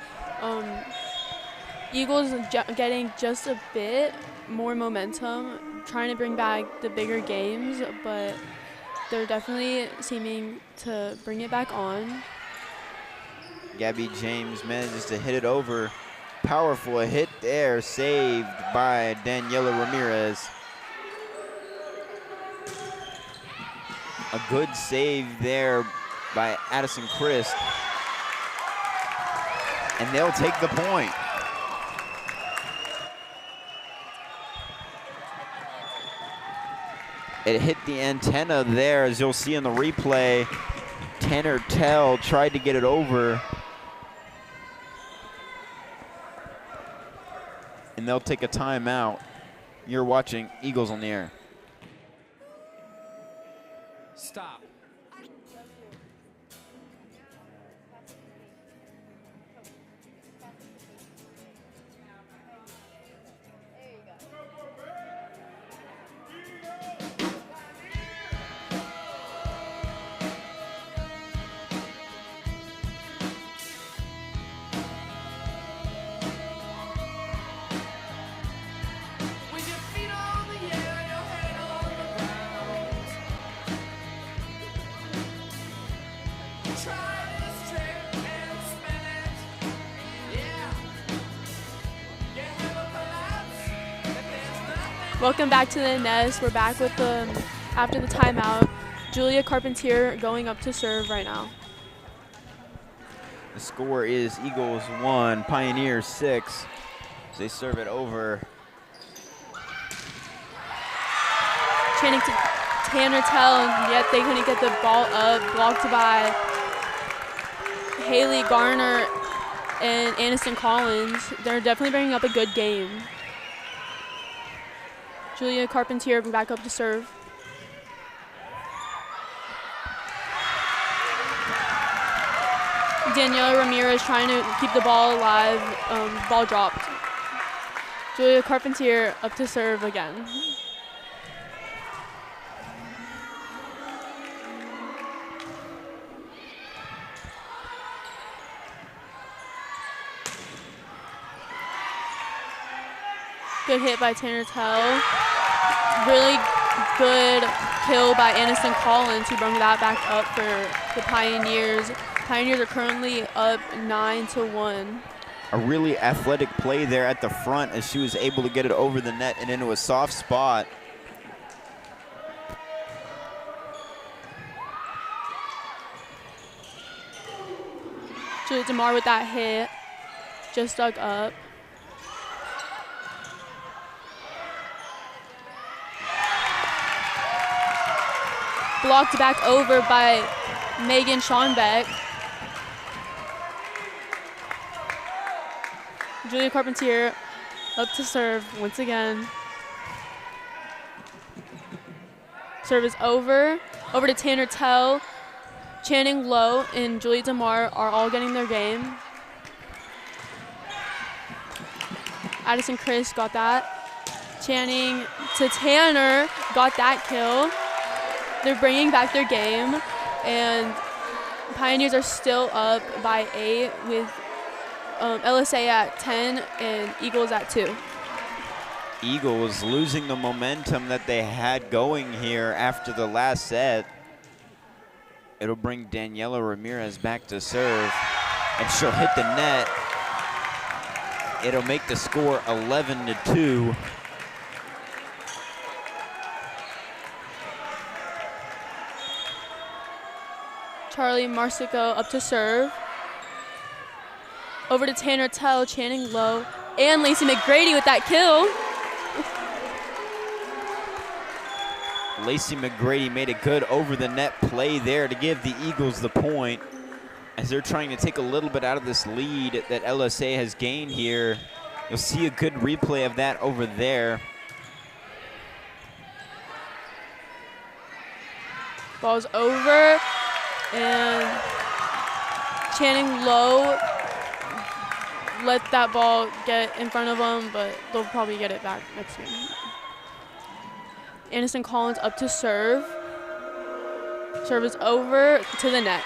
Eagles getting just a bit more momentum, trying to bring back the bigger games, but they're definitely seeming to bring it back on. Gabby James manages to hit it over. Powerful hit there, saved by Daniela Ramirez. A good save there by Addison Christ. And they'll take the point. It hit the antenna there, as you'll see in the replay. Tanner Tell tried to get it over. And they'll take a timeout. You're watching Eagles on the Air. Stop. Welcome back to the Nest. We're back with after the timeout. Julia Carpentier going up to serve right now. The score is Eagles 1, Pioneers 6. They serve it over. Channing to Tanner Tell, and yet they couldn't get the ball up. Blocked by Haley Garner and Aniston Collins. They're definitely bringing up a good game. Julia Carpentier back up to serve. Daniela Ramirez trying to keep the ball alive. Ball dropped. Julia Carpentier up to serve again. Good hit by Tanner Tell. Really good kill by Aniston Collins, who brought that back up for the Pioneers. Pioneers are currently up 9-1. A really athletic play there at the front as she was able to get it over the net and into a soft spot. Julia DeMar with that hit. Just dug up. Blocked back over by Megan Schonbeck. Julia Carpentier up to serve once again. Serve is over. Over to Tanner Tell. Channing Lowe and Julia DeMar are all getting their game. Addison Chris got that. Channing to Tanner got that kill. They're bringing back their game, and Pioneers are still up by 8 with LSA at 10 and Eagles at 2. Eagles losing the momentum that they had going here after the last set. It'll bring Daniela Ramirez back to serve, and she'll hit the net. It'll make the score 11-2. Charlie Marsico up to serve. Over to Tanner Tell, Channing Lowe, and Lacey McGrady with that kill. Lacey McGrady made a good over-the-net play there to give the Eagles the point as they're trying to take a little bit out of this lead that LSA has gained here. You'll see a good replay of that over there. Ball's over, and Channing Lowe let that ball get in front of them, but they'll probably get it back next game. Aniston Collins up to serve. Serve is over to the net.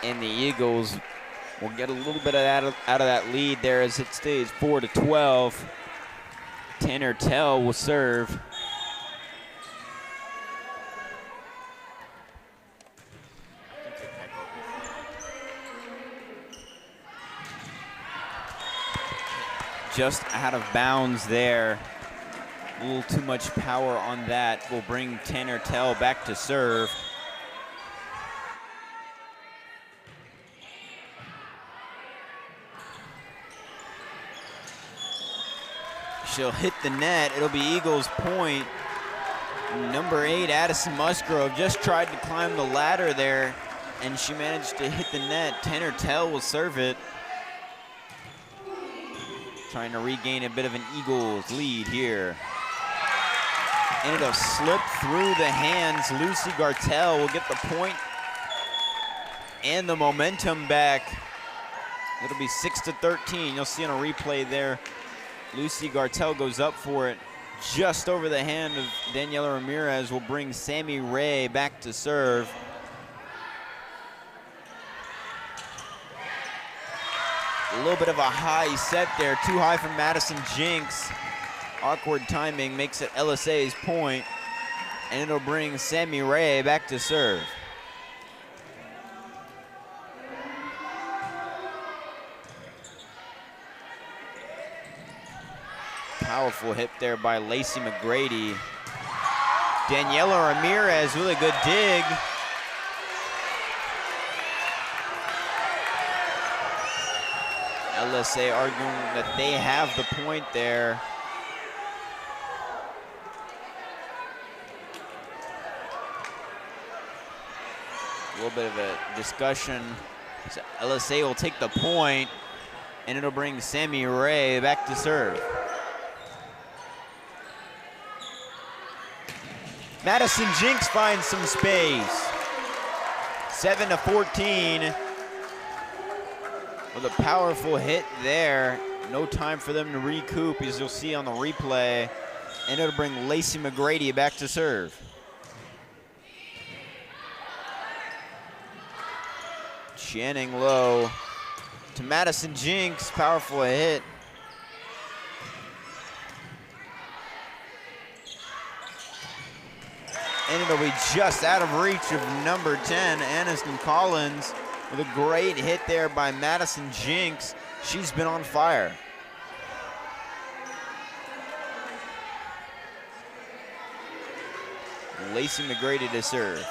And the Eagles will get a little bit out of that lead there as it stays 4-12. Tanner Tell will serve. Just out of bounds there. A little too much power on that will bring Tanner Tell back to serve. She'll hit the net. It'll be Eagles point. Number 8, Addison Musgrove, just tried to climb the ladder there, and she managed to hit the net. Tanner Tell will serve it. Trying to regain a bit of an Eagles lead here. And it'll slip through the hands. Lucy Gartell will get the point and the momentum back. It'll be 6-13. You'll see on a replay there, Lucy Gartell goes up for it. Just over the hand of Daniela Ramirez will bring Sammy Ray back to serve. A little bit of a high set there, too high from Madison Jinks. Awkward timing makes it LSA's point, and it'll bring Sammy Ray back to serve. Powerful hit there by Lacey McGrady. Daniela Ramirez with a good dig. LSA arguing that they have the point there. A little bit of a discussion. So LSA will take the point, and it'll bring Sammy Ray back to serve. Madison Jinks finds some space. 7-14 with a powerful hit there. No time for them to recoup, as you'll see on the replay. And it'll bring Lacey McGrady back to serve. Channing low to Madison Jinks, powerful hit. And it'll be just out of reach of number 10, Aniston Collins, with a great hit there by Madison Jinks. She's been on fire. Lacey McGrady to serve.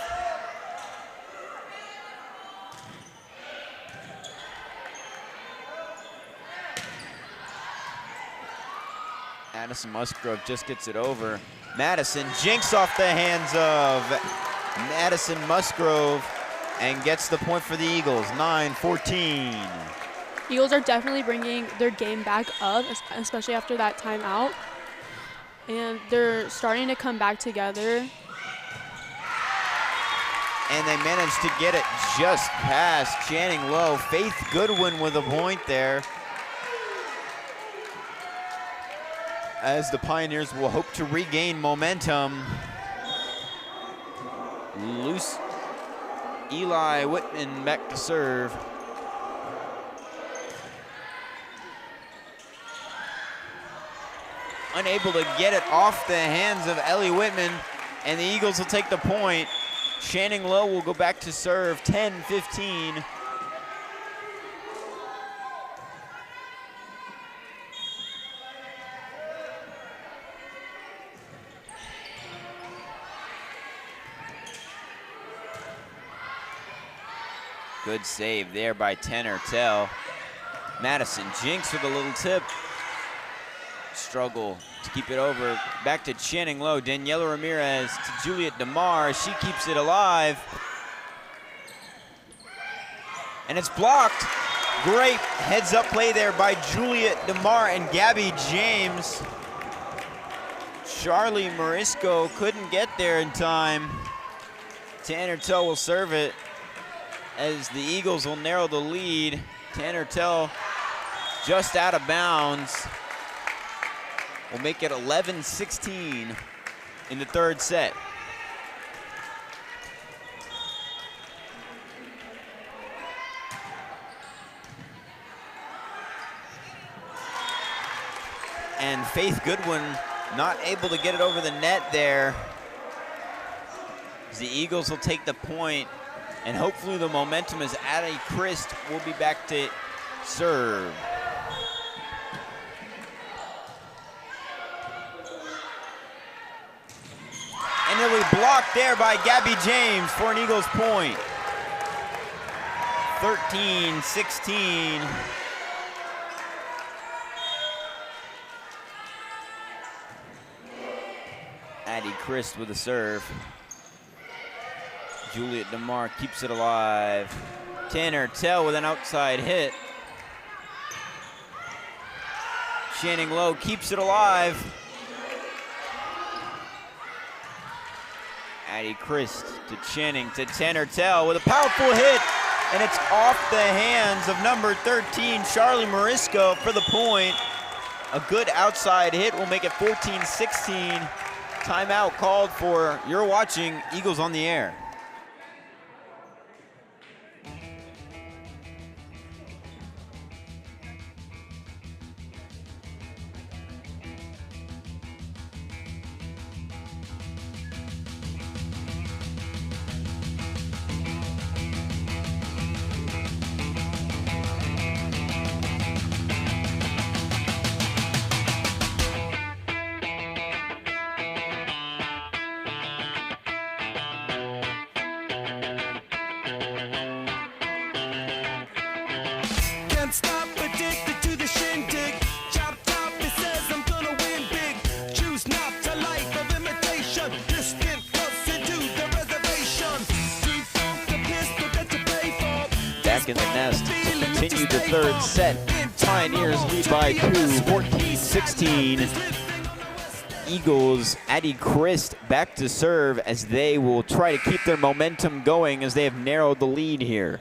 Addison Musgrove just gets it over. Madison Jinks off the hands of Madison Musgrove and gets the point for the Eagles, 9-14. Eagles are definitely bringing their game back up, especially after that timeout. And they're starting to come back together. And they managed to get it just past Channing Lowe. Faith Goodwin with a point there, as the Pioneers will hope to regain momentum. Loose Eli Whitman back to serve. Unable to get it off the hands of Ellie Whitman, and the Eagles will take the point. Channing Lowe will go back to serve, 10-15. Good save there by Tanner Tell. Madison Jinks with a little tip. Struggle to keep it over. Back to Channing Lowe. Daniela Ramirez to Juliet DeMar. She keeps it alive. And it's blocked. Great heads-up play there by Juliet DeMar and Gabby James. Charlie Morisco couldn't get there in time. Tanner Tell will serve it, as the Eagles will narrow the lead. Tanner Tell just out of bounds. Will make it 11-16 in the third set. And Faith Goodwin not able to get it over the net there. The Eagles will take the point, and hopefully the momentum as Addie Christ will be back to serve. And it'll be blocked there by Gabby James for an Eagles point. 13-16. Addie Christ with a serve. Juliet DeMar keeps it alive. Tanner Tell with an outside hit. Channing Lowe keeps it alive. Addie Christ to Channing to Tanner Tell with a powerful hit, and it's off the hands of number 13, Charlie Morisco for the point. A good outside hit will make it 14-16. Timeout called for. You're watching Eagles on the Air. Stop, addicted to the shindig. Chop top, it says I'm gonna win big. Choose not to life of imitation. Distant close into the reservation. Keep on the pistol that you pay for. Back in the nest to continue the third set. Pioneers lead by 2, 14-16. Eagles, Addie Christ back to serve as they will try to keep their momentum going as they have narrowed the lead here.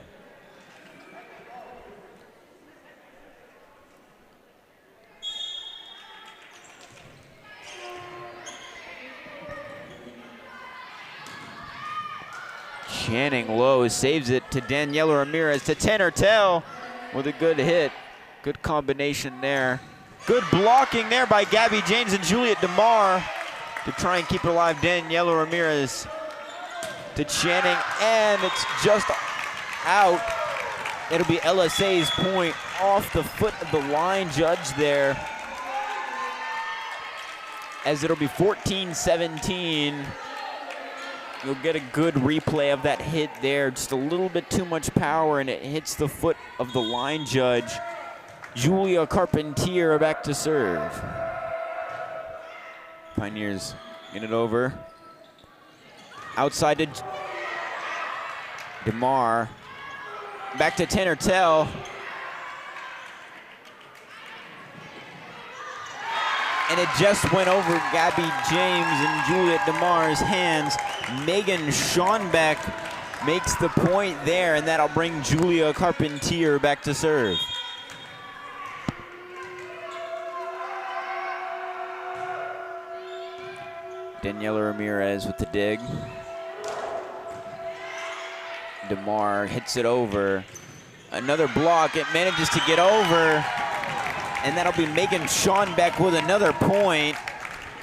Channing Lowe saves it to Daniela Ramirez to Tanner Tell with a good hit. Good combination there. Good blocking there by Gabby James and Juliet DeMar to try and keep her alive. Daniela Ramirez to Channing, and it's just out. It'll be LSA's point off the foot of the line judge there, as it'll be 14-17. You'll get a good replay of that hit there. Just a little bit too much power, and it hits the foot of the line judge. Julia Carpentier back to serve. Pioneers get it over. Outside to DeMar. Back to Tanner Tell. And it just went over Gabby James and Juliet DeMar's hands. Megan Schonbeck makes the point there, and that'll bring Julia Carpentier back to serve. Daniela Ramirez with the dig. DeMar hits it over. Another block, it manages to get over. And that'll be Megan Schonbeck with another point.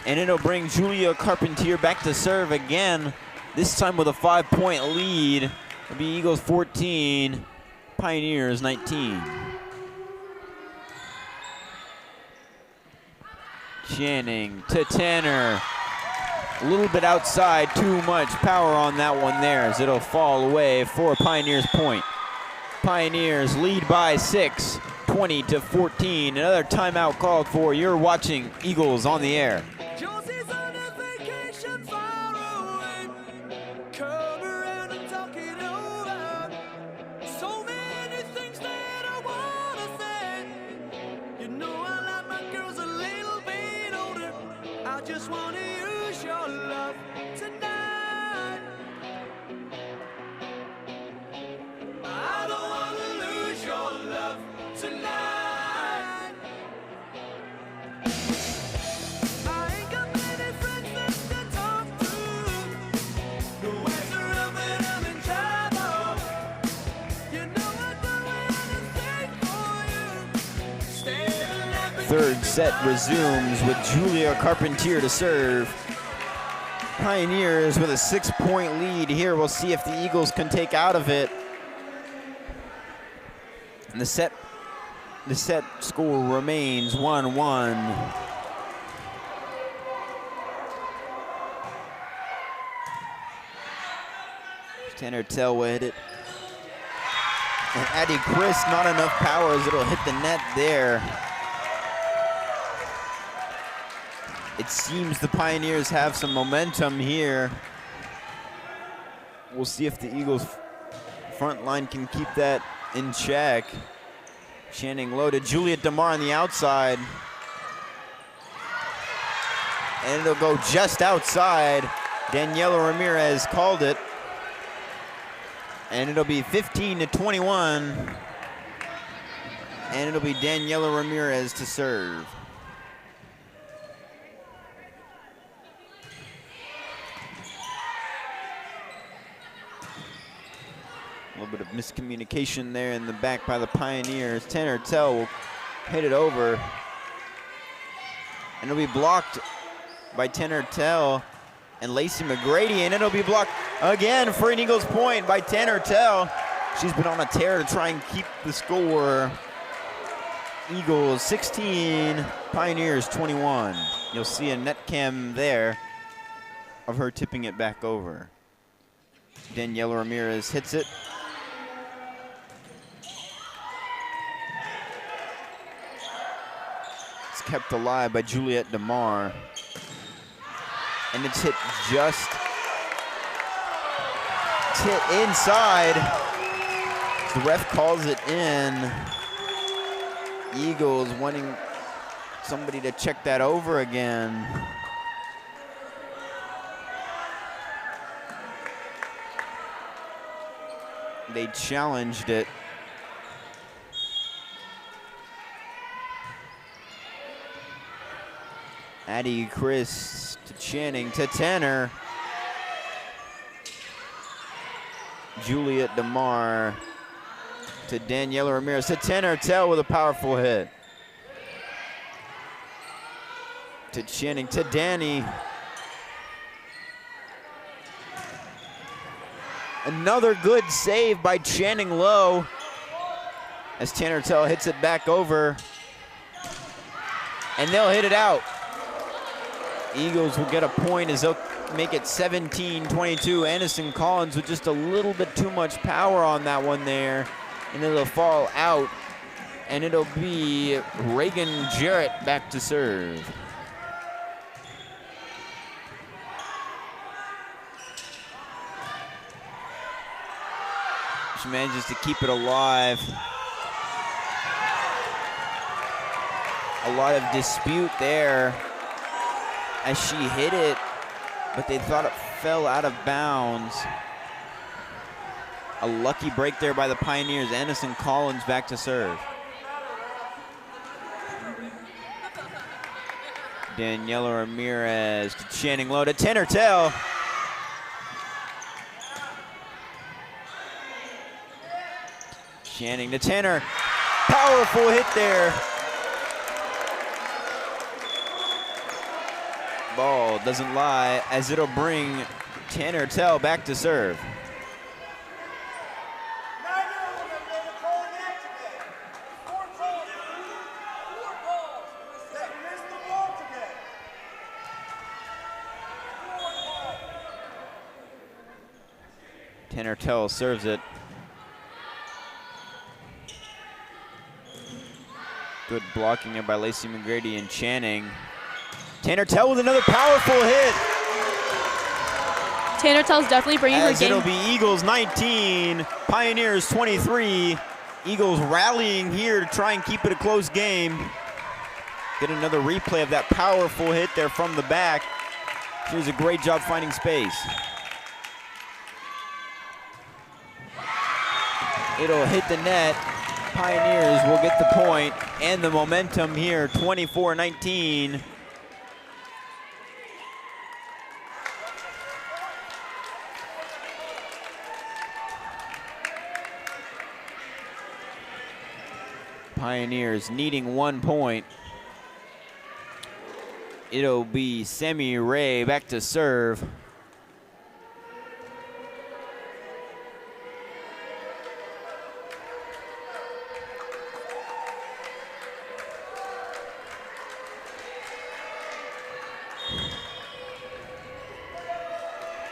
And it'll bring Julia Carpentier back to serve again, this time with a 5-point lead. It'll be Eagles 14, Pioneers 19. Channing to Tanner. A little bit outside, too much power on that one there as it'll fall away for a Pioneers point. Pioneers lead by 6, 20-14. Another timeout called for. You're watching Eagles on the Air. Josie's on a vacation far away. Come around and talk it over. So many things that I wanna say. You know I like my girls a little bit older. I just wanna use your love tonight. I don't wanna lose your love tonight. I ain't got many friends left to talk to. No ways around, but I'm in trouble. You know I'd do anything for you. Stay alive. Third set resumes with Julia Carpentier to serve. Pioneers with a 6-point lead here. We'll see if the Eagles can take out of it. And the set score remains 1-1. Tanner Tell will hit it. And Addie Christ, not enough power as it'll hit the net there. It seems the Pioneers have some momentum here. We'll see if the Eagles front line can keep that in check. Channing low to Juliet DeMar on the outside. And it'll go just outside. Daniela Ramirez called it. And it'll be 15-21. And it'll be Daniela Ramirez to serve. A little bit of miscommunication there in the back by the Pioneers. Tanner Tell will hit it over. And it'll be blocked by Tanner Tell and Lacey McGrady, and it'll be blocked again for an Eagles point by Tanner Tell. She's been on a tear to try and keep the score. Eagles 16, Pioneers 21. You'll see a net cam there of her tipping it back over. Daniela Ramirez hits it. It's kept alive by Juliet DeMar. And it's hit inside. The ref calls it in. Eagles wanting somebody to check that over again. They challenged it. Addie Chris to Channing to Tanner. Juliet DeMar to Daniela Ramirez to Tanner Tell with a powerful hit. To Channing to Danny. Another good save by Channing Lowe as Tanner Tell hits it back over. And they'll hit it out. Eagles will get a point as they'll make it 17-22. Anderson Collins with just a little bit too much power on that one there. And it'll fall out. And it'll be Reagan Jarrett back to serve. She manages to keep it alive. A lot of dispute there as she hit it, but they thought it fell out of bounds. A lucky break there by the Pioneers. Anderson Collins back to serve. Daniela Ramirez to Channing Lowe to Tanner Tell. Channing to Tanner. Powerful hit there. Ball doesn't lie as it'll bring Tanner Tell back to serve. Tanner Tell serves it. Good blocking there by Lacey McGrady and Channing. Tanner Tell with another powerful hit. Tanner Tell's definitely bringing her game. It'll be Eagles 19, Pioneers 23. Eagles rallying here to try and keep it a close game. Get another replay of that powerful hit there from the back. She does a great job finding space. It'll hit the net. Pioneers will get the point and the momentum here, 24-19. Pioneers needing 1 point. It'll be Sammy Ray back to serve.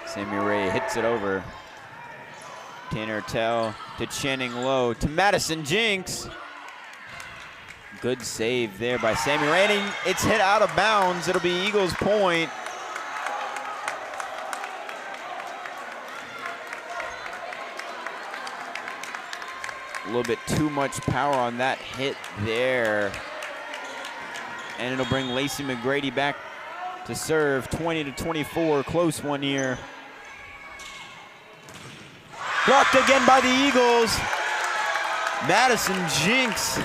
Sammy Ray hits it over. Tanner Tell to Channing Lowe to Madison Jinks. Good save there by Sammy Ranning. It's hit out of bounds. It'll be Eagles point. A little bit too much power on that hit there. And it'll bring Lacey McGrady back to serve. 20-24, close one here. Blocked again by the Eagles. Madison Jinks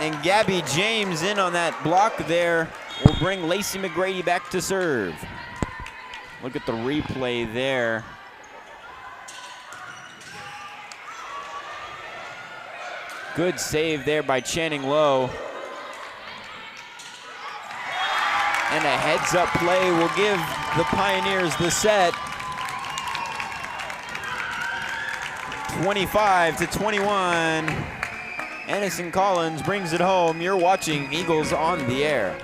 and Gabby James in on that block there will bring Lacey McGrady back to serve. Look at the replay there. Good save there by Channing Lowe. And a heads-up play will give the Pioneers the set. 25-21. Anderson Collins brings it home. You're watching Eagles on the Air.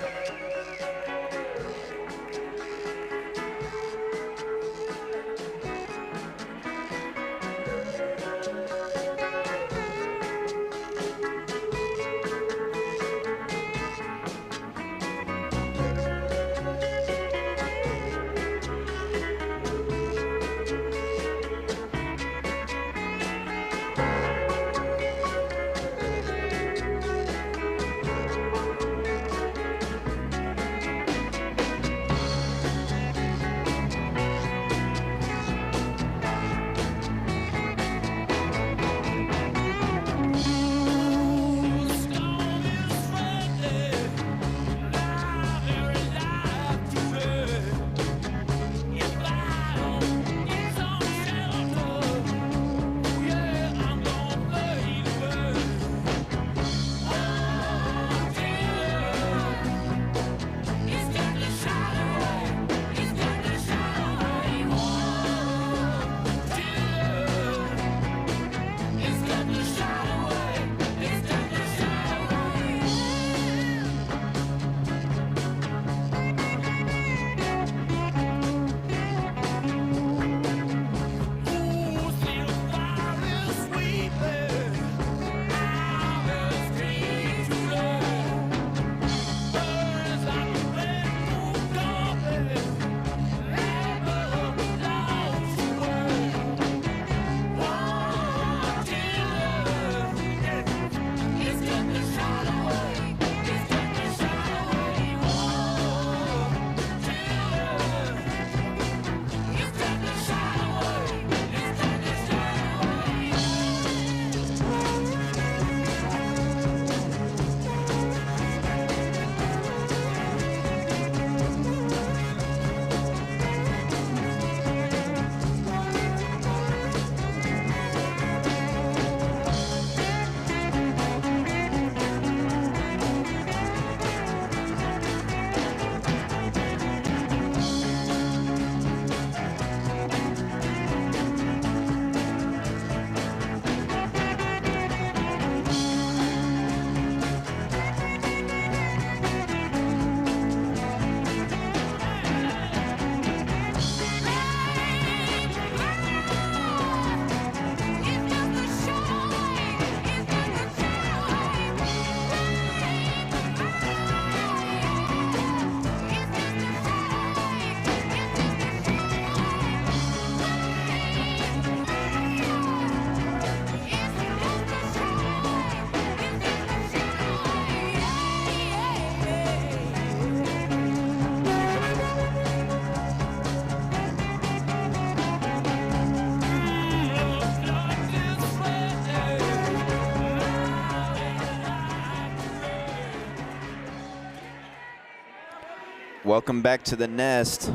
Welcome back to the Nest.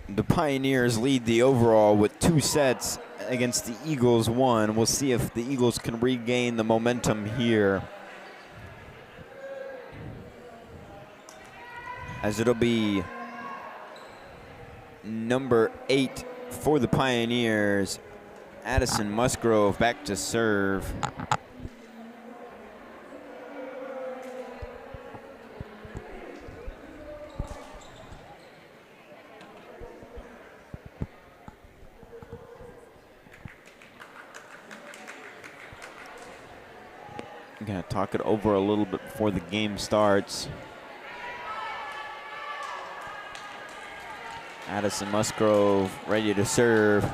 The Pioneers lead the overall with 2 sets against the Eagles 1. We'll see if the Eagles can regain the momentum here, as it'll be number 8 for the Pioneers, Addison Musgrove, back to serve. I'm gonna talk it over a little bit before the game starts. Addison Musgrove ready to serve.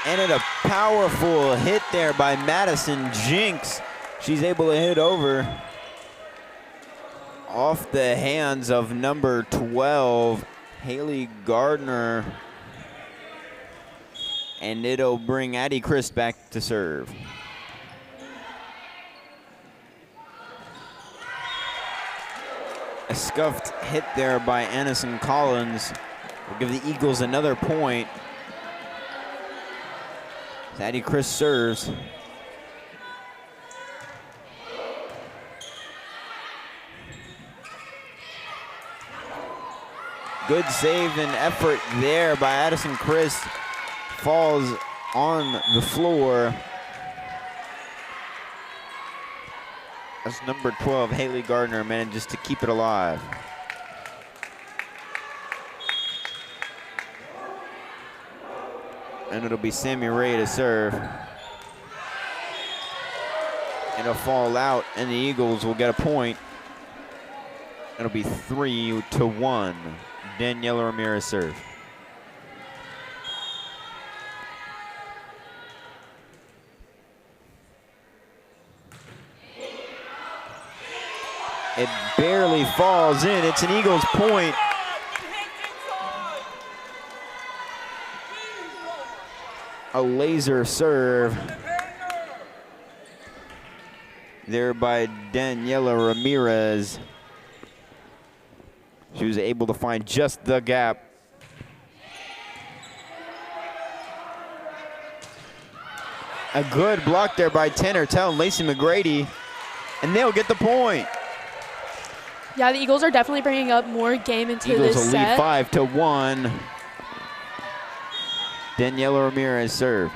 And a powerful hit there by Madison Jinks. She's able to hit over off the hands of number 12, Haley Gardner. And it'll bring Addie Christ back to serve. A scuffed hit there by Anderson Collins will give the Eagles another point. As Addie Christ serves. Good save and effort there by Addison Christ. Falls on the floor. As number 12, Haley Gardner, manages to keep it alive. And it'll be Sammy Ray to serve. It'll fall out, and the Eagles will get a point. It'll be 3-1. Daniela Ramirez serve. It barely falls in. It's an Eagles point. A laser serve there by Daniela Ramirez. She was able to find just the gap. A good block there by Tanner Tell and Lacey McGrady, and they'll get the point. Yeah, the Eagles are definitely bringing up more game into Eagles this will set. lead 5-1. Daniela Ramirez serve.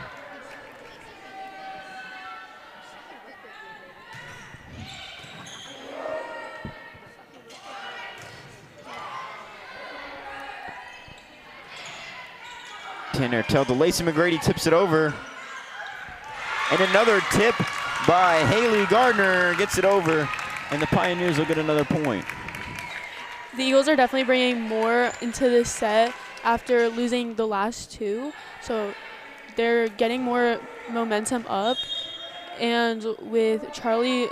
Tanner Tell to Lacey McGrady, tips it over. And another tip by Haley Gardner gets it over, and the Pioneers will get another point. The Eagles are definitely bringing more into this set after losing the last two. So they're getting more momentum up. And with Charlie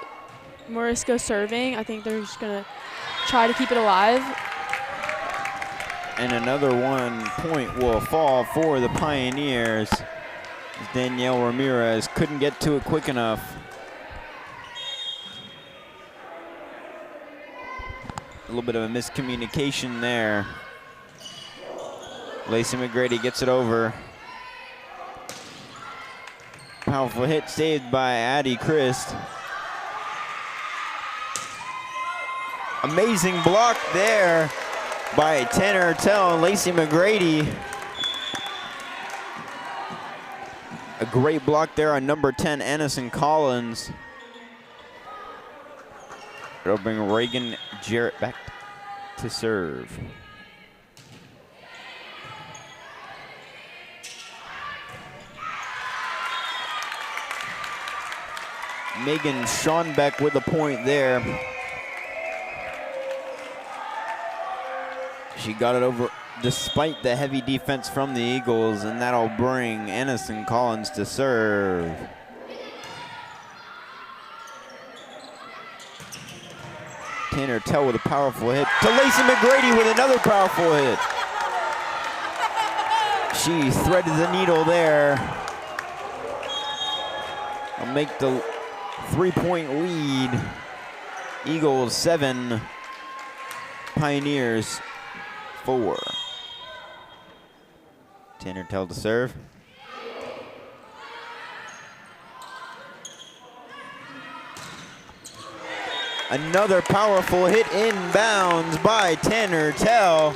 Morisco serving, I think they're just going to try to keep it alive. And another 1 point will fall for the Pioneers. Danielle Ramirez couldn't get to it quick enough. A little bit of a miscommunication there. Lacey McGrady gets it over. Powerful hit saved by Addie Christ. Amazing block there by Tanner Tell and Lacey McGrady. A great block there on number 10, Anderson Collins. It'll bring Reagan Jarrett back to serve. Megan Schoenbeck with a point there. She got it over despite the heavy defense from the Eagles, and that'll bring Anderson Collins to serve. Tanner Tell with a powerful hit to Lacey McGrady with another powerful hit. She threaded the needle there. I'll make the 3-point lead. Eagles 7, Pioneers 4. Tanner Tell to serve. Another powerful hit inbounds by Tanner Tell.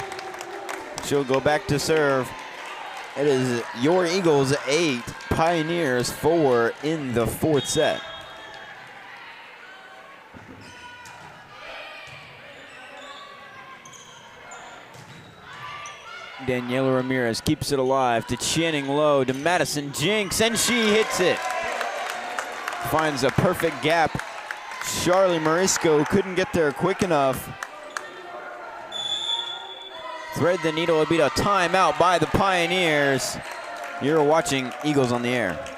She'll go back to serve. It is your Eagles 8, Pioneers 4 in the fourth set. Daniela Ramirez keeps it alive to Channing Lowe to Madison Jinks, and she hits it. Finds a perfect gap. Charlie Morisco couldn't get there quick enough. Thread the needle, it'll be a timeout by the Pioneers. You're watching Eagles on the Air.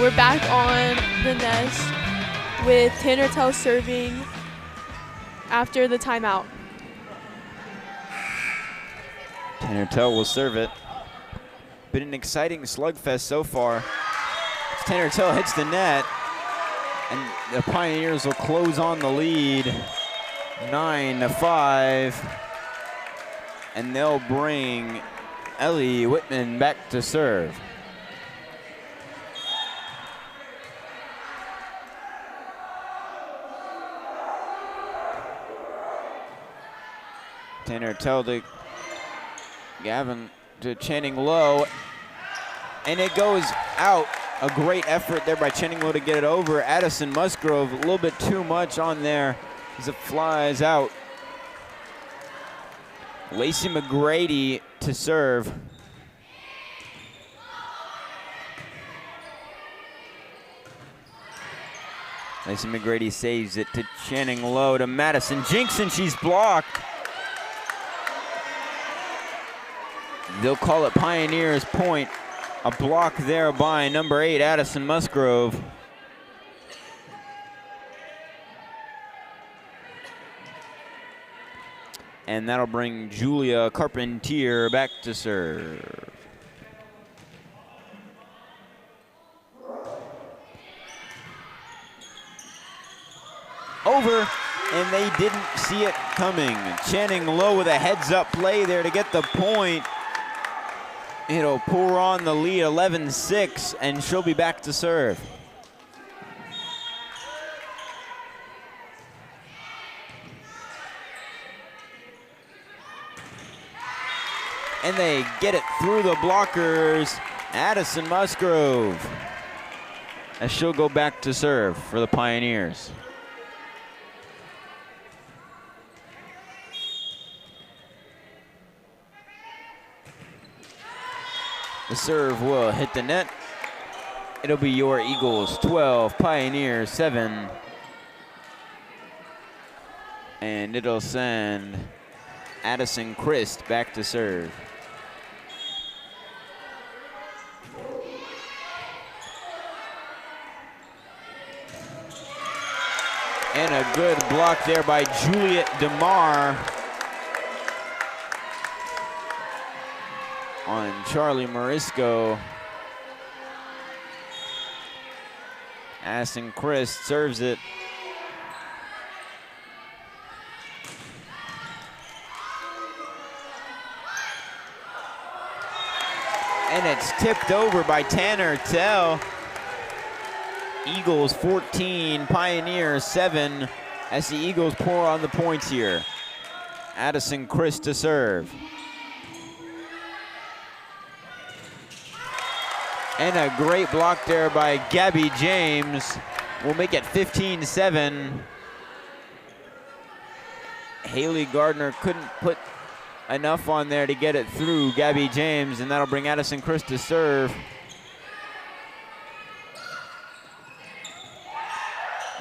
We're back on the nest with Tanner Tell serving after the timeout. Tanner Tell will serve it. Been an exciting slugfest so far. Tanner Tell hits the net, and the Pioneers will close on the lead, 9-5, and they'll bring Ellie Whitman back to serve. Tanner Tell to Gavin to Channing Lowe, and it goes out. A great effort there by Channing Lowe to get it over. Addison Musgrove, a little bit too much on there as it flies out. Lacey McGrady to serve. Lacey McGrady saves it to Channing Lowe to Madison Jinks, and she's blocked. They'll call it Pioneers point. A block there by number 8, Addison Musgrove. And that'll bring Julia Carpentier back to serve. Over, and they didn't see it coming. Channing Lowe with a heads-up play there to get the point. It'll pour on the lead, 11-6, and she'll be back to serve. And they get it through the blockers. Addison Musgrove, as she'll go back to serve for the Pioneers. The serve will hit the net. It'll be your Eagles 12, Pioneers 7. And it'll send Addison Christ back to serve. And a good block there by Juliet DeMar on Charlie Morisco. Addison Christ serves it. And it's tipped over by Tanner Tell. Eagles 14, Pioneers 7, as the Eagles pour on the points here. Addison Christ to serve. And a great block there by Gabby James. We'll make it 15-7. Haley Gardner couldn't put enough on there to get it through Gabby James, and that'll bring Addison Christ to serve.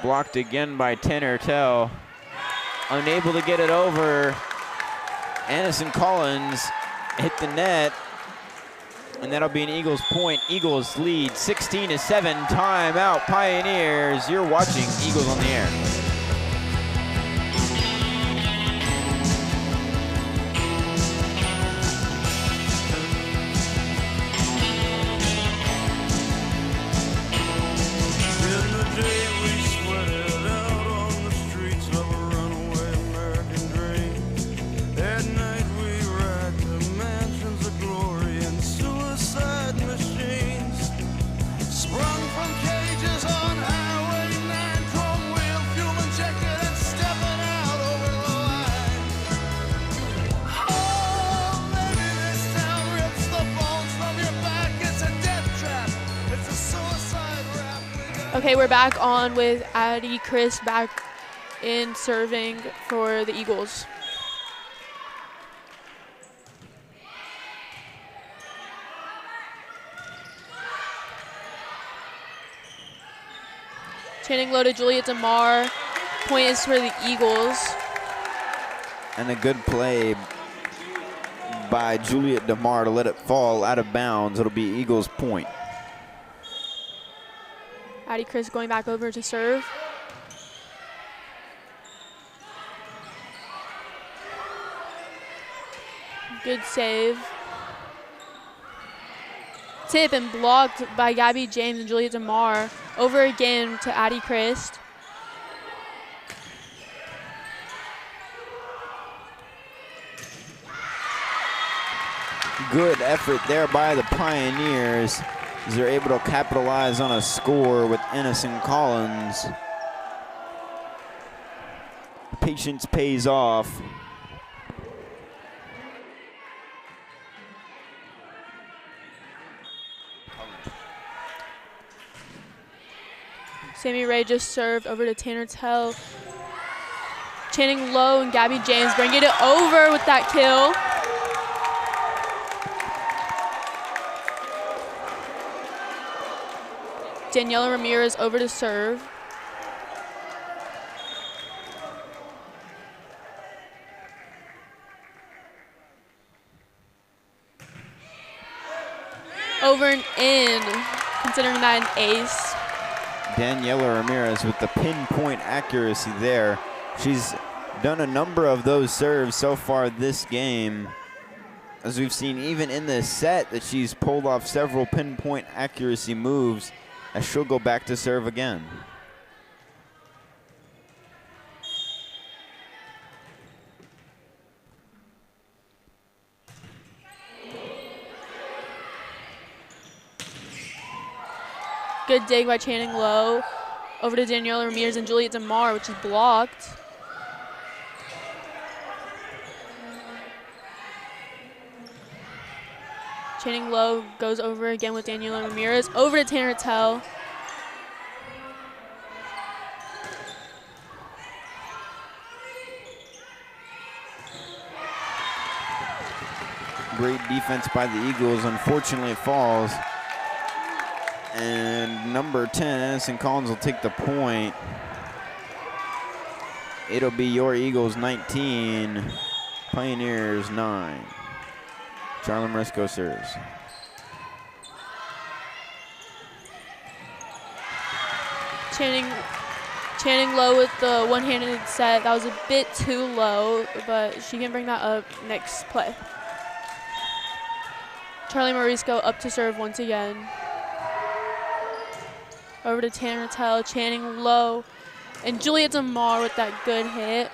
Blocked again by Tanner Tell. Unable to get it over. Anderson Collins hit the net. And that'll be an Eagles point. Eagles lead 16-7. Timeout, Pioneers. You're watching Eagles on the Air. Okay, we're back on with Addie Chris back in serving for the Eagles. Channing low to Juliet DeMar. Point is for the Eagles. And a good play by Juliet DeMar to let it fall out of bounds. It'll be Eagles point. Addie Chris going back over to serve. Good save. Tip and blocked by Gabby James and Juliet DeMar. Over again to Addie Christ. Good effort there by the Pioneers as they're able to capitalize on a score with Ennis and Collins. Patience pays off. Sammy Ray just served over to Tanner Tell. Channing low and Gabby James bringing it over with that kill. Daniela Ramirez over to serve. Over and in, considering that an ace. Daniela Ramirez with the pinpoint accuracy there. She's done a number of those serves so far this game. As we've seen even in this set that she's pulled off several pinpoint accuracy moves as she'll go back to serve again. Good dig by Channing Low. Over to Daniela Ramirez and Juliet DeMar, which is blocked. Channing Low goes over again with Daniela Ramirez. Over to Tanner Tell. Great defense by the Eagles. Unfortunately, it falls. And number 10, Addison Collins, will take the point. It'll be your Eagles 19, Pioneers 9. Charlie Marisco serves. Channing Low with the one-handed set. That was a bit too low, but she can bring that up next play. Charlie Marisco up to serve once again. Over to Tanner Tell, Channing Low, and Juliet DeMar with that good hit.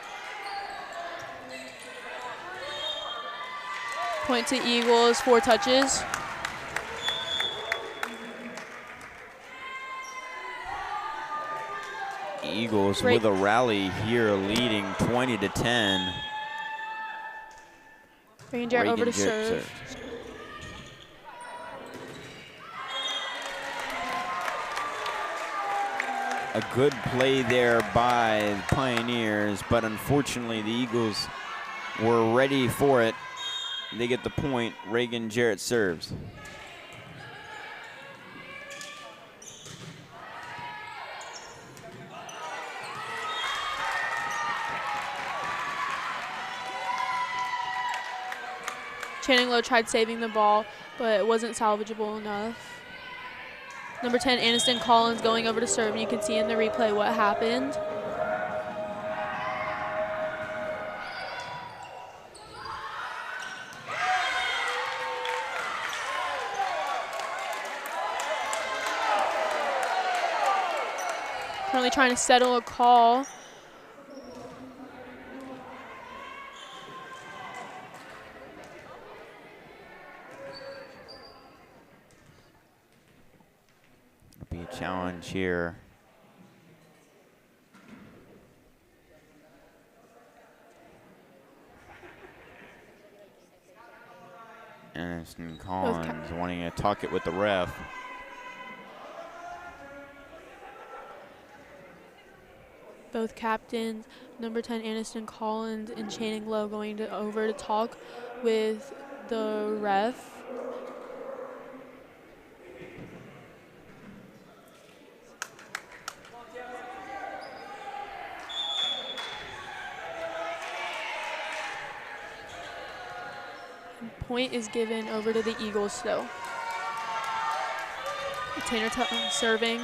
Point to Eagles, 4 touches. Eagles with a rally here, leading 20-10. Reagan Jarrett over to serve. A good play there by the Pioneers, but unfortunately the Eagles were ready for it. They get the point. Reagan Jarrett serves. Channing Low tried saving the ball, but it wasn't salvageable enough. Number 10, Aniston Collins going over to serve, and you can see in the replay what happened. Currently trying to settle a call. Be a challenge here. Aniston Collins wanting to talk it with the ref. both captains, number 10 Aniston Collins and Channing Lowe, going over to talk with the ref. Point is given over to the Eagles still. Tanner serving.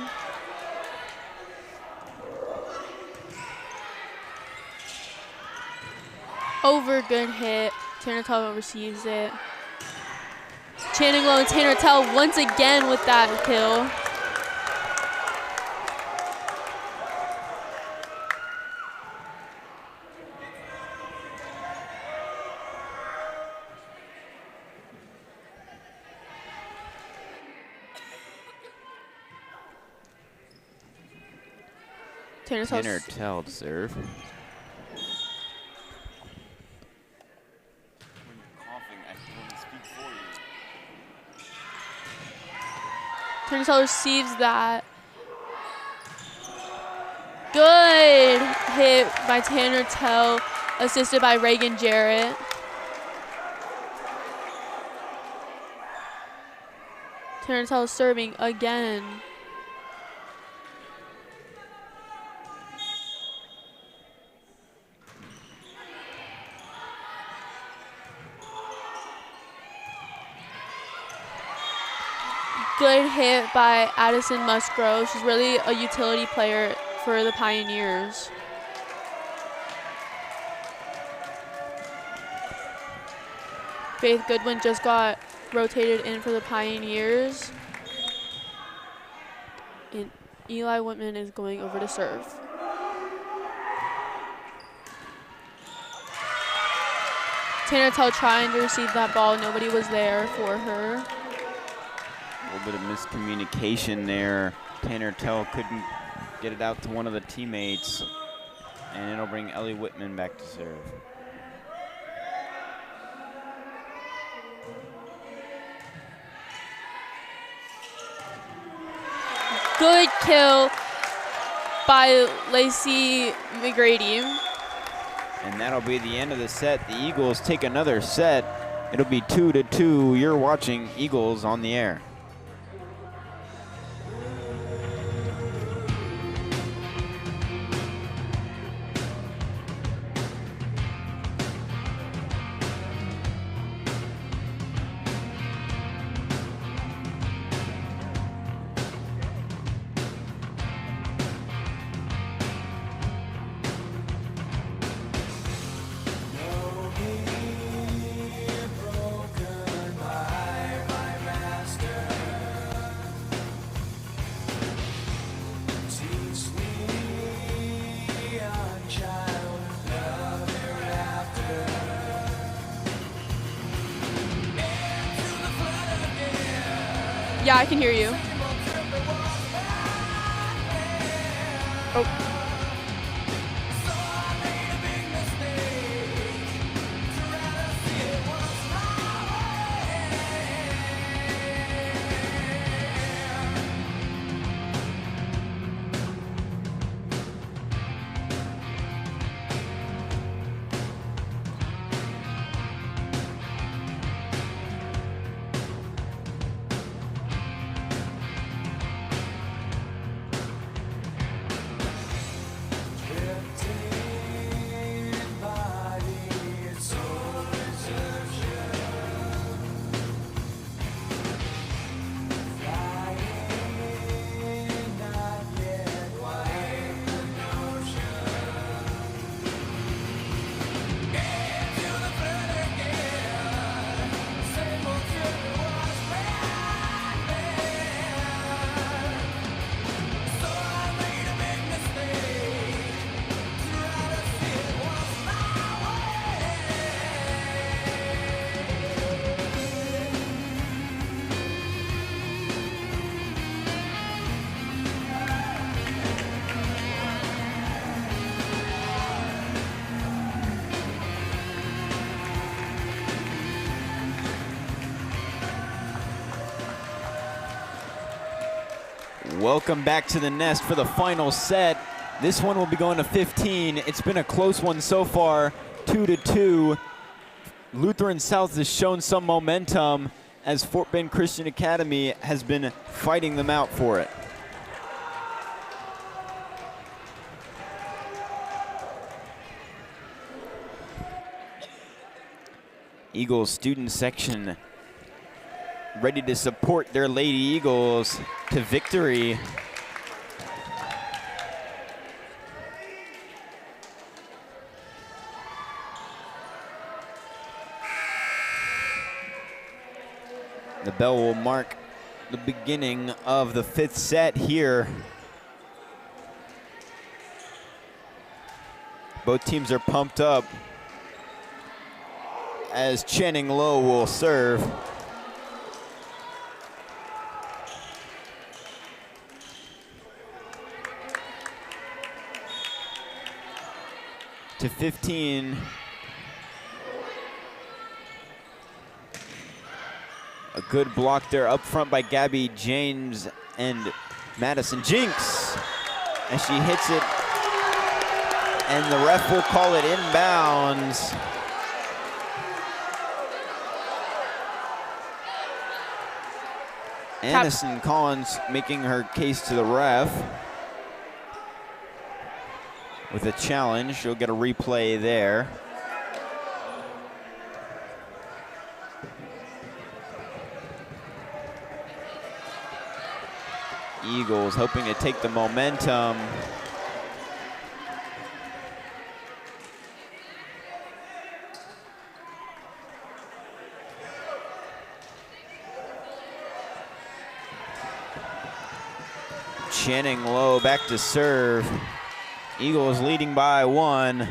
Over, good hit. Tanner Tell receives it. Channing Lowe and Tanner Tell once again with that kill. Tanner Tell to serve. When you're coughing, I can only speak for you. Tanner Tell receives that. Good hit by Tanner Tell, assisted by Reagan Jarrett. Tanner Tell serving again. Good hit by Addison Musgrove. She's really a utility player for the Pioneers. Faith Goodwin just got rotated in for the Pioneers. And Eli Whitman is going over to serve. Tanner Tell trying to receive that ball. Nobody was there for her. A little bit of miscommunication there. Tanner Tell couldn't get it out to one of the teammates, and it'll bring Ellie Whitman back to serve. Good kill by Lacey McGrady. And that'll be the end of the set. The Eagles take another set. It'll be 2-2. You're watching Eagles on the Air. Yeah, I can hear you. Oh. Welcome back to the Nest for the final set. This one will be going to 15. It's been a close one so far, 2-2. Lutheran South has shown some momentum as Fort Bend Christian Academy has been fighting them out for it. Eagles student section ready to support their Lady Eagles to victory. The bell will mark the beginning of the 5th set here. Both teams are pumped up as Channing Lowe will serve. To 15. A good block there up front by Gabby James and Madison Jinks as she hits it, and the ref will call it inbounds. Anderson Collins making her case to the ref with a challenge. She'll get a replay there. Eagles hoping to take the momentum. Channing Lowe back to serve. Eagles leading by 1.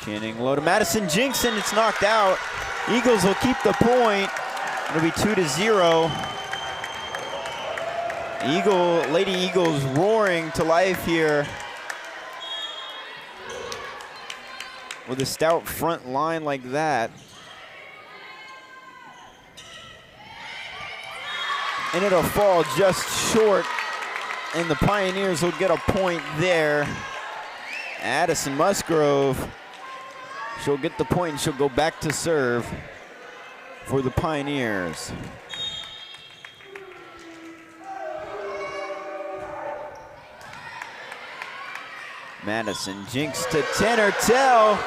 Channing Lowe to Madison Jinks, and it's knocked out. Eagles will keep the point. It'll be 2-0. Lady Eagles roaring to life here with a stout front line like that. And it'll fall just short, and the Pioneers will get a point there. Addison Musgrove, she'll get the point and she'll go back to serve for the Pioneers. Madison Jinks to Tanner Tell.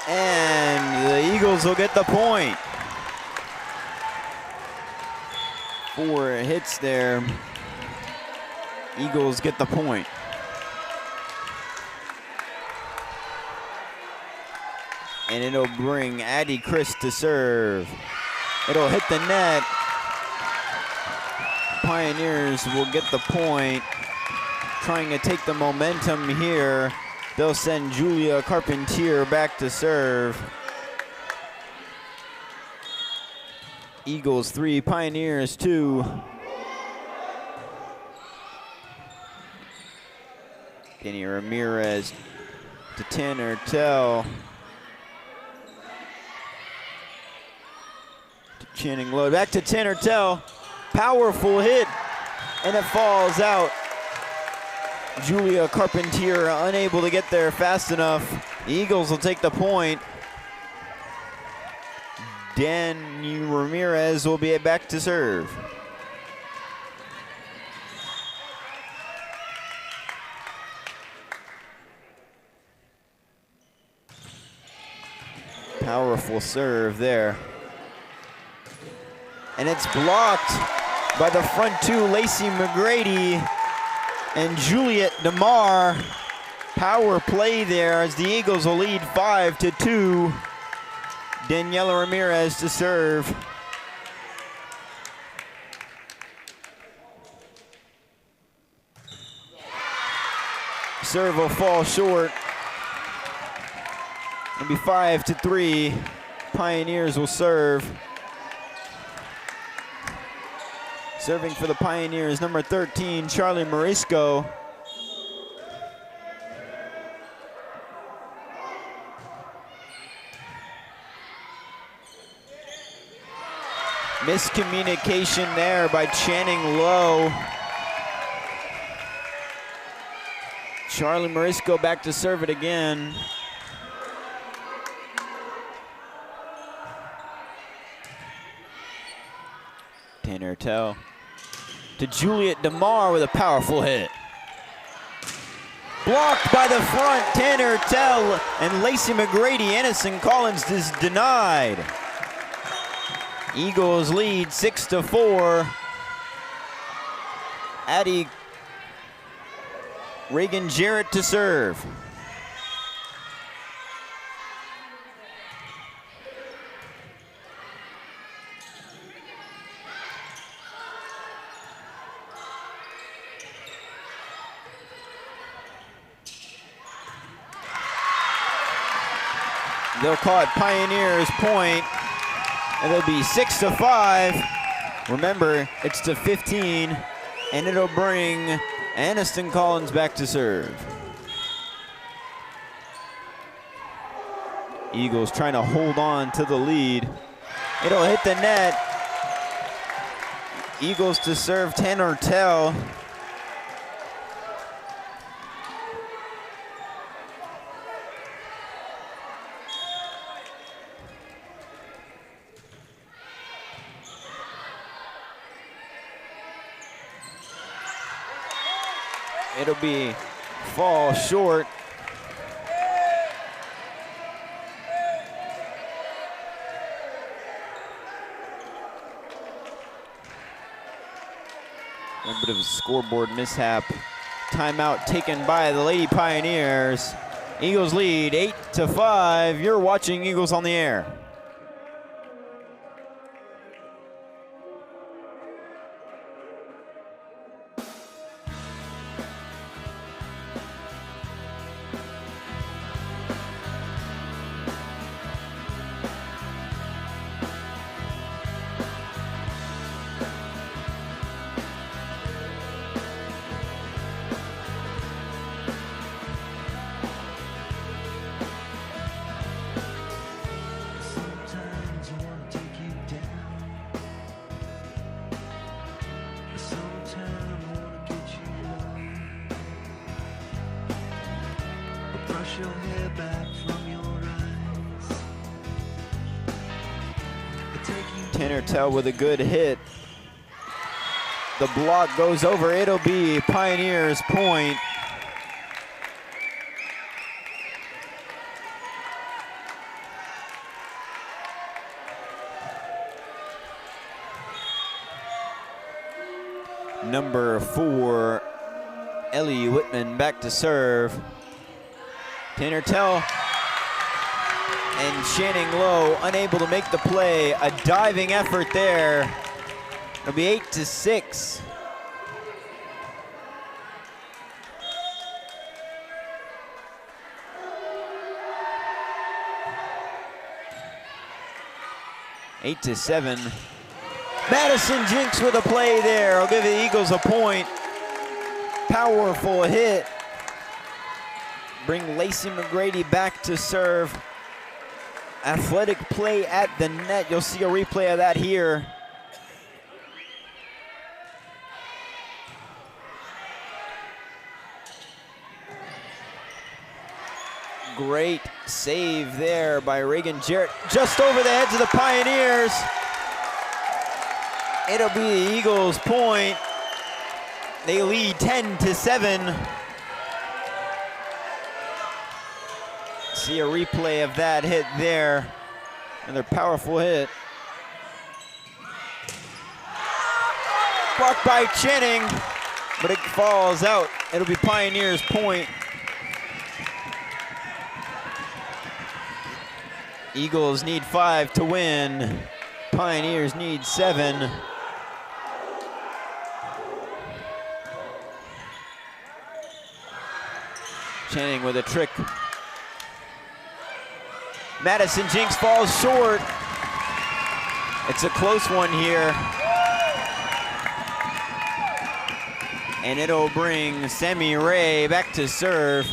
And the Eagles will get the point. 4 hits there. Eagles get the point. And it'll bring Addie Chris to serve. It'll hit the net. Pioneers will get the point. Trying to take the momentum here. They'll send Julia Carpentier back to serve. Eagles 3, Pioneers 2. Kenny Ramirez to Tanner Tell. To Channing Lowe, back to Tanner Tell. Powerful hit, and it falls out. Julia Carpentier unable to get there fast enough. The Eagles will take the point. Dan Ramirez will be back to serve. Powerful serve there. And it's blocked by the front 2, Lacey McGrady and Juliet DeMar. Power play there as the Eagles will lead 5-2. Daniela Ramirez to serve. Serve will fall short. It'll be 5-3. Pioneers will serve. Serving for the Pioneers, number 13, Charlie Morisco. Miscommunication there by Channing Lowe. Charlie Morisco back to serve it again. Tanner Tell to Juliet DeMar with a powerful hit. Blocked by the front, Tanner Tell and Lacey McGrady. Aniston Collins is denied. Eagles lead 6-4. Addie Reagan Jarrett to serve. They'll call it Pioneers point, and it'll be 6-5. Remember, it's to 15, and it'll bring Aniston Collins back to serve. Eagles trying to hold on to the lead. It'll hit the net. Eagles to serve, Tanner Tell. It'll be fall short. A bit of a scoreboard mishap. Timeout taken by the Lady Pioneers. Eagles lead 8-5. You're watching Eagles on the Air. Tanner Tell with a good hit. The block goes over. It'll be Pioneers point. Number 4, Ellie Whitman back to serve. Tanner Tell and Channing Lowe unable to make the play. A diving effort there. It'll be 8-6. Eight to 7. Madison Jinks with a play there. I'll give the Eagles a point. Powerful hit. Bring Lacey McGrady back to serve. Athletic play at the net. You'll see a replay of that here. Great save there by Reagan Jarrett. Just over the heads of the Pioneers. It'll be the Eagles' point. They lead 10-7. See a replay of that hit there. Another powerful hit. Blocked by Channing, but it falls out. It'll be Pioneers' point. Eagles need 5 to win. Pioneers need 7. Channing with a trick. Madison Jinks falls short. It's a close one here. And it'll bring Sammy Ray back to serve.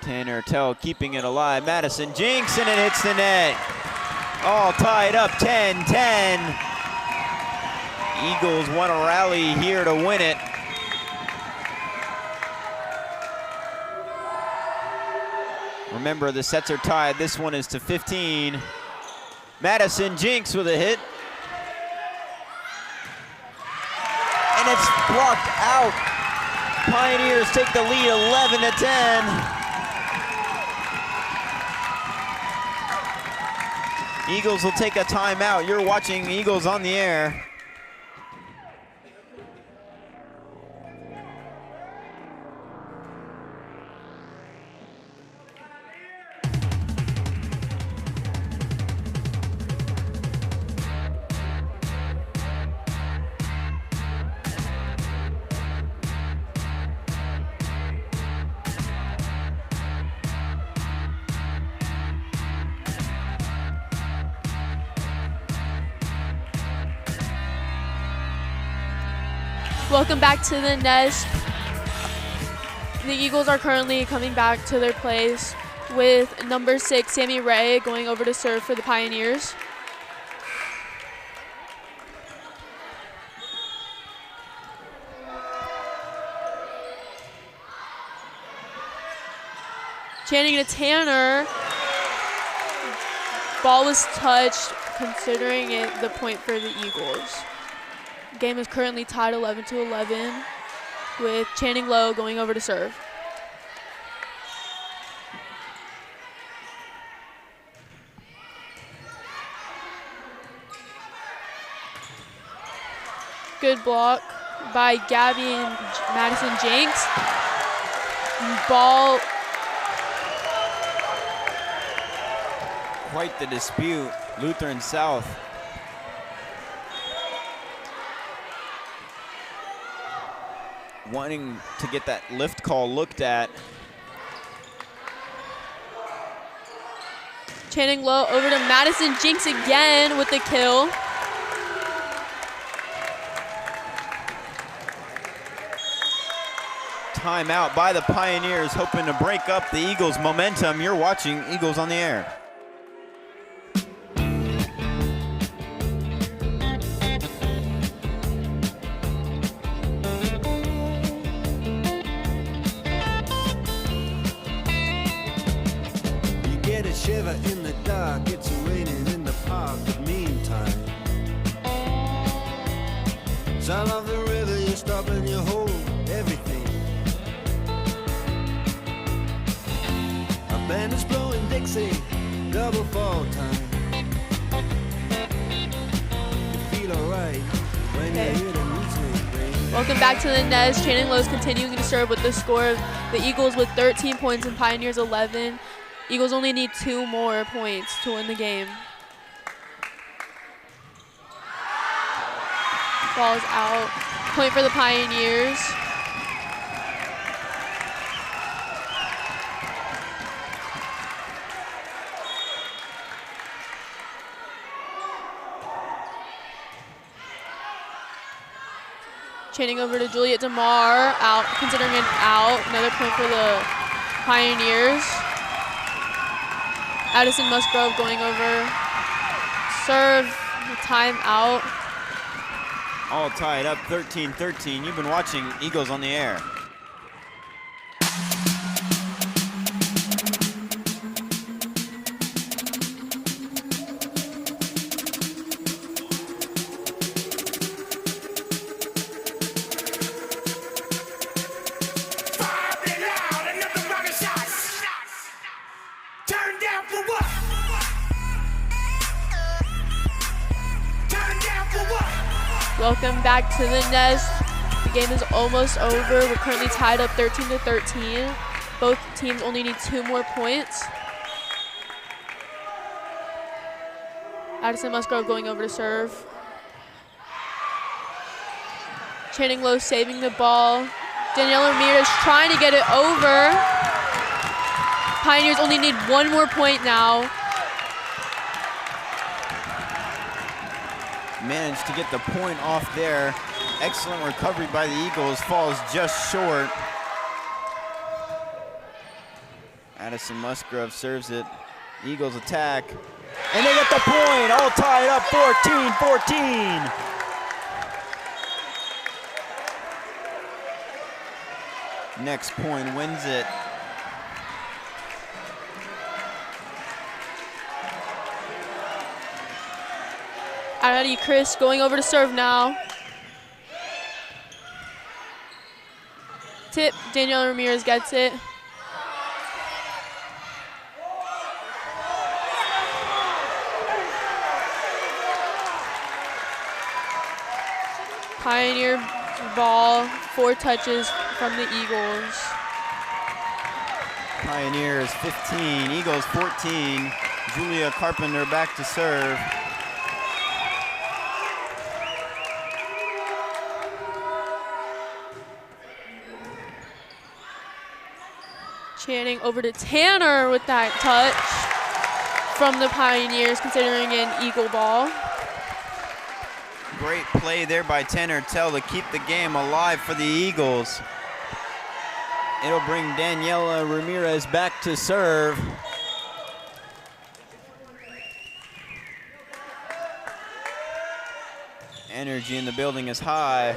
Tanner Nartell keeping it alive. Madison Jinks, and it hits the net. All tied up 10-10. Eagles want to rally here to win it. Remember, the sets are tied. This one is to 15. Madison Jinks with a hit. And it's blocked out. Pioneers take the lead 11-10. Eagles will take a timeout. You're watching Eagles on the air. Welcome back to the Nest. The Eagles are currently coming back to their place with number 6, Sammy Ray, going over to serve for the Pioneers. Channing to Tanner. Ball was touched, considering it the point for the Eagles. Game is currently tied 11-11 with Channing Lowe going over to serve. Good block by Gabby and Madison Jinks. Ball. Quite the dispute, Lutheran South. Wanting to get that lift call looked at. Channing Lowe over to Madison Jinks again with the kill. Timeout by the Pioneers, hoping to break up the Eagles' momentum. You're watching Eagles on the air. Shiver in the dark, it's raining in the park, but meantime, sound of the river, you stop and you hold everything. A band is blowing Dixie, double fall time. You feel alright when you hear the music ring. Welcome back to the Nest. Channing Lowe's continuing to serve with the score of the Eagles with 13 points and Pioneers 11. Eagles only need 2 more points to win the game. Ball's out. Point for the Pioneers. Channing over to Juliet DeMar. Out, considering an out. Another point for the Pioneers. Addison Musgrove going over. Serve, timeout. All tied up 13-13. You've been watching Eagles on the air. Welcome back to the Nest. The game is almost over. We're currently tied up 13-13. Both teams only need 2 more points. Addison Musgrove going over to serve. Channing Lowe saving the ball. Danielle Ramirez trying to get it over. Pioneers only need 1 more point now. Managed to get the point off there. Excellent recovery by the Eagles. Falls just short. Addison Musgrove serves it. Eagles attack. And they get the point, all tied up 14-14. Next point wins it. Alrighty, Chris going over to serve now. Tip, Danielle Ramirez gets it. Pioneer ball, 4 touches from the Eagles. Pioneers 15, Eagles 14. Julia Carpenter back to serve. Channing over to Tanner with that touch from the Pioneers, considering an Eagle ball. Great play there by Tanner Tell to keep the game alive for the Eagles. It'll bring Daniela Ramirez back to serve. Energy in the building is high.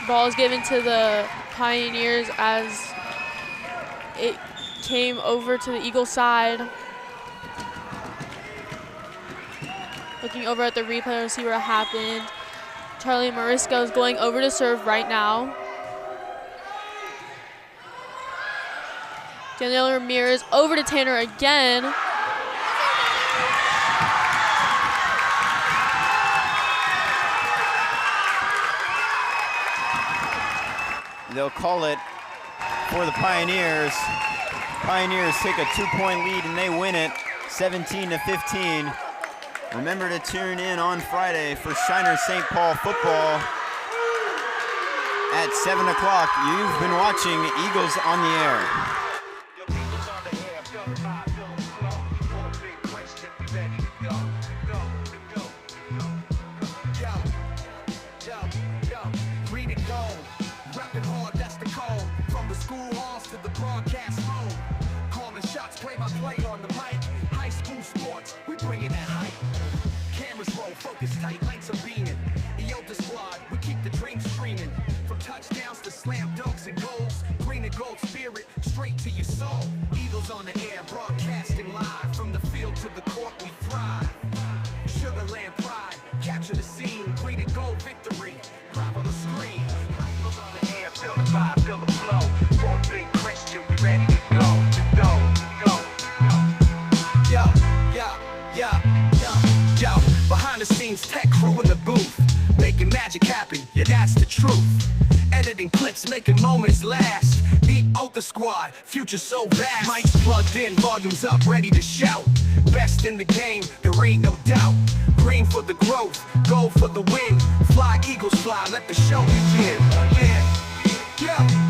Ball is given to the Pioneers as it came over to the Eagle side. Looking over at the replay to see what happened. Charlie Marisco is going over to serve right now. Daniela Ramirez over to Tanner again. They'll call it for the Pioneers. Pioneers take a 2-point lead and they win it 17-15. Remember to tune in on Friday for Shiner St. Paul football at 7 o'clock. You've been watching Eagles on the Air. On the air, broadcasting live from the field to the court, we thrive. Sugarland pride, capture the scene, green and gold victory, live on the screen. Eagles on the air, feel the vibe, feel the flow. Born big Christian, we ready to go, Yo. Behind the scenes, tech crew in the booth, making magic happen. Yeah, that's the truth. Editing clips, making moments last. The Otha Squad, future so vast. Mics plugged in, volumes up, ready to shout. Best in the game, there ain't no doubt. Green for the growth, gold for the win. Fly Eagles fly, let the show begin. Yeah.